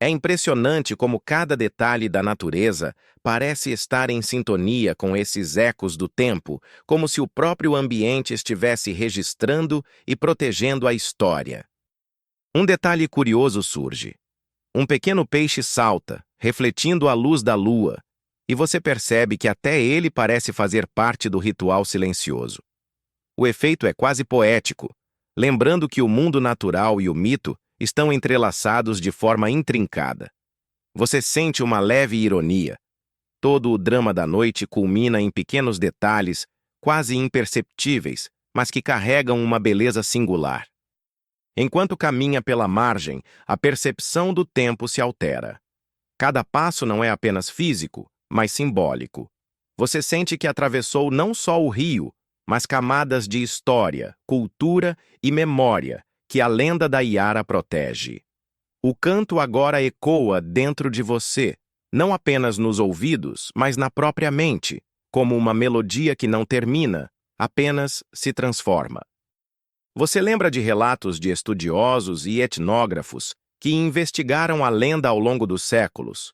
É impressionante como cada detalhe da natureza parece estar em sintonia com esses ecos do tempo, como se o próprio ambiente estivesse registrando e protegendo a história. Um detalhe curioso surge. Um pequeno peixe salta, refletindo a luz da lua, e você percebe que até ele parece fazer parte do ritual silencioso. O efeito é quase poético, lembrando que o mundo natural e o mito estão entrelaçados de forma intrincada. Você sente uma leve ironia. Todo o drama da noite culmina em pequenos detalhes, quase imperceptíveis, mas que carregam uma beleza singular. Enquanto caminha pela margem, a percepção do tempo se altera. Cada passo não é apenas físico, mas simbólico. Você sente que atravessou não só o rio, mas camadas de história, cultura e memória que a lenda da Yara protege. O canto agora ecoa dentro de você, não apenas nos ouvidos, mas na própria mente, como uma melodia que não termina, apenas se transforma. Você lembra de relatos de estudiosos e etnógrafos que investigaram a lenda ao longo dos séculos?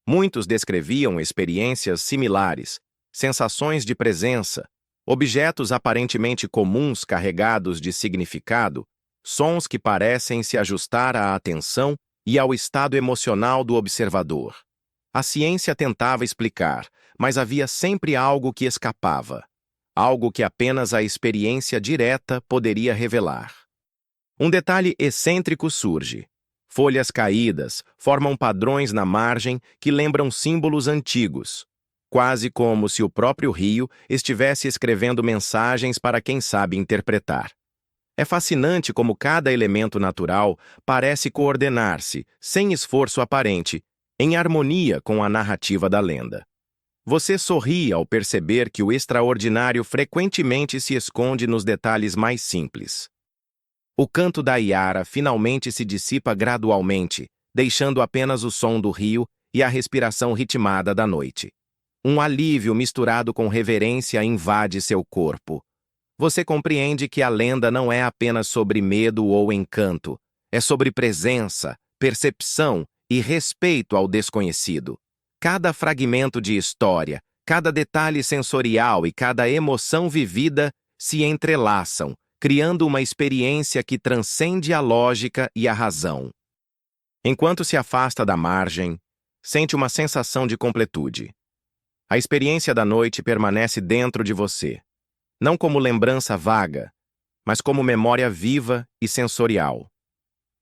Muitos descreviam experiências similares, sensações de presença, objetos aparentemente comuns carregados de significado, sons que parecem se ajustar à atenção e ao estado emocional do observador. A ciência tentava explicar, mas havia sempre algo que escapava. Algo que apenas a experiência direta poderia revelar. Um detalhe excêntrico surge. Folhas caídas formam padrões na margem que lembram símbolos antigos, quase como se o próprio rio estivesse escrevendo mensagens para quem sabe interpretar. É fascinante como cada elemento natural parece coordenar-se, sem esforço aparente, em harmonia com a narrativa da lenda. Você sorri ao perceber que o extraordinário frequentemente se esconde nos detalhes mais simples. O canto da Yara finalmente se dissipa gradualmente, deixando apenas o som do rio e a respiração ritmada da noite. Um alívio misturado com reverência invade seu corpo. Você compreende que a lenda não é apenas sobre medo ou encanto, é sobre presença, percepção e respeito ao desconhecido. Cada fragmento de história, cada detalhe sensorial e cada emoção vivida se entrelaçam, criando uma experiência que transcende a lógica e a razão. Enquanto se afasta da margem, sente uma sensação de completude. A experiência da noite permanece dentro de você, não como lembrança vaga, mas como memória viva e sensorial.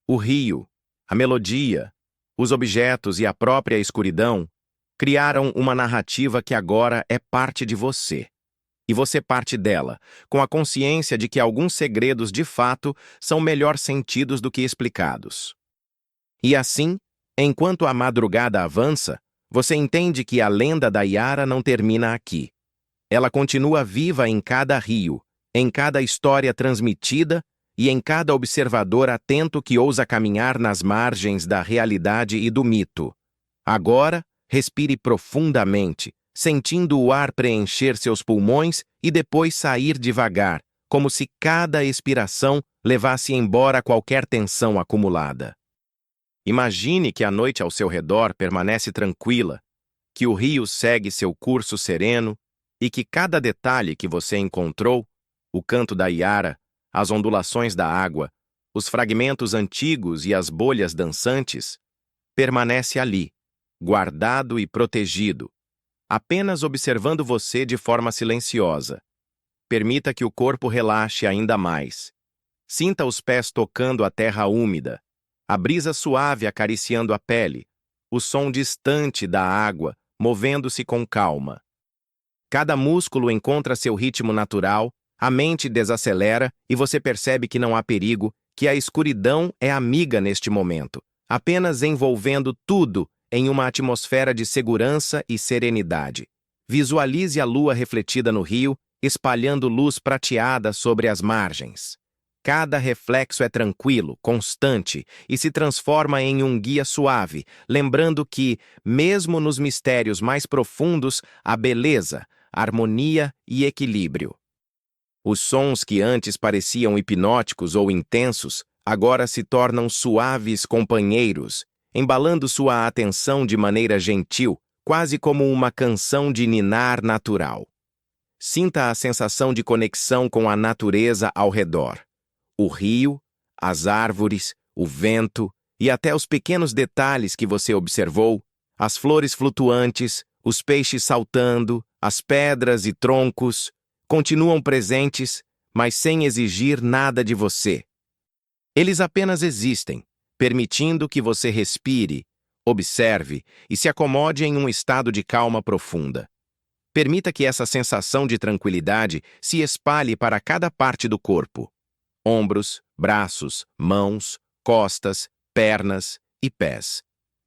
O rio, a melodia, os objetos e a própria escuridão criaram uma narrativa que agora é parte de você. E você parte dela, com a consciência de que alguns segredos de fato são melhor sentidos do que explicados. E assim, enquanto a madrugada avança, você entende que a lenda da Yara não termina aqui. Ela continua viva em cada rio, em cada história transmitida e em cada observador atento que ousa caminhar nas margens da realidade e do mito. Agora, respire profundamente, sentindo o ar preencher seus pulmões e depois sair devagar, como se cada expiração levasse embora qualquer tensão acumulada. Imagine que a noite ao seu redor permanece tranquila, que o rio segue seu curso sereno e que cada detalhe que você encontrou, o canto da Yara, as ondulações da água, os fragmentos antigos e as bolhas dançantes, permanece ali, guardado e protegido, apenas observando você de forma silenciosa. Permita que o corpo relaxe ainda mais. Sinta os pés tocando a terra úmida, a brisa suave acariciando a pele, o som distante da água movendo-se com calma. Cada músculo encontra seu ritmo natural, a mente desacelera e você percebe que não há perigo, que a escuridão é amiga neste momento, apenas envolvendo tudo em uma atmosfera de segurança e serenidade. Visualize a lua refletida no rio, espalhando luz prateada sobre as margens. Cada reflexo é tranquilo, constante e se transforma em um guia suave, lembrando que, mesmo nos mistérios mais profundos, há beleza, harmonia e equilíbrio. Os sons que antes pareciam hipnóticos ou intensos, agora se tornam suaves companheiros, embalando sua atenção de maneira gentil, quase como uma canção de ninar natural. Sinta a sensação de conexão com a natureza ao redor. O rio, as árvores, o vento e até os pequenos detalhes que você observou, as flores flutuantes, os peixes saltando, as pedras e troncos, continuam presentes, mas sem exigir nada de você. Eles apenas existem, permitindo que você respire, observe e se acomode em um estado de calma profunda. Permita que essa sensação de tranquilidade se espalhe para cada parte do corpo. Ombros, braços, mãos, costas, pernas e pés.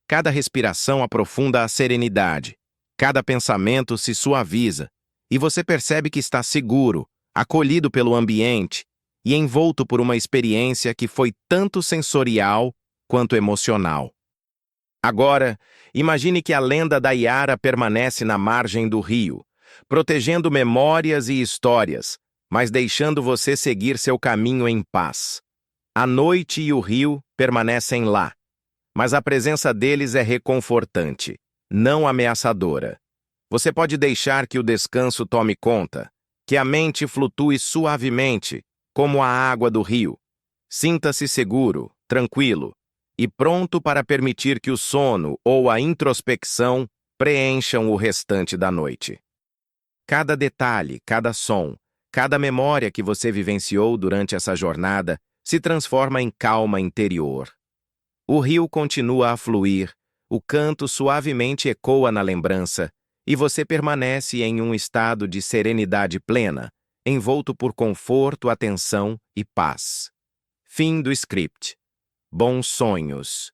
Cada respiração aprofunda a serenidade. Cada pensamento se suaviza e você percebe que está seguro, acolhido pelo ambiente e envolto por uma experiência que foi tanto sensorial quanto emocional. Agora, imagine que a lenda da Yara permanece na margem do rio, protegendo memórias e histórias, mas deixando você seguir seu caminho em paz. A noite e o rio permanecem lá, mas a presença deles é reconfortante, não ameaçadora. Você pode deixar que o descanso tome conta, que a mente flutue suavemente, como a água do rio. Sinta-se seguro, tranquilo e pronto para permitir que o sono ou a introspecção preencham o restante da noite. Cada detalhe, cada som, cada memória que você vivenciou durante essa jornada se transforma em calma interior. O rio continua a fluir, o canto suavemente ecoa na lembrança, e você permanece em um estado de serenidade plena, envolto por conforto, atenção e paz. Fim do script. Bons sonhos.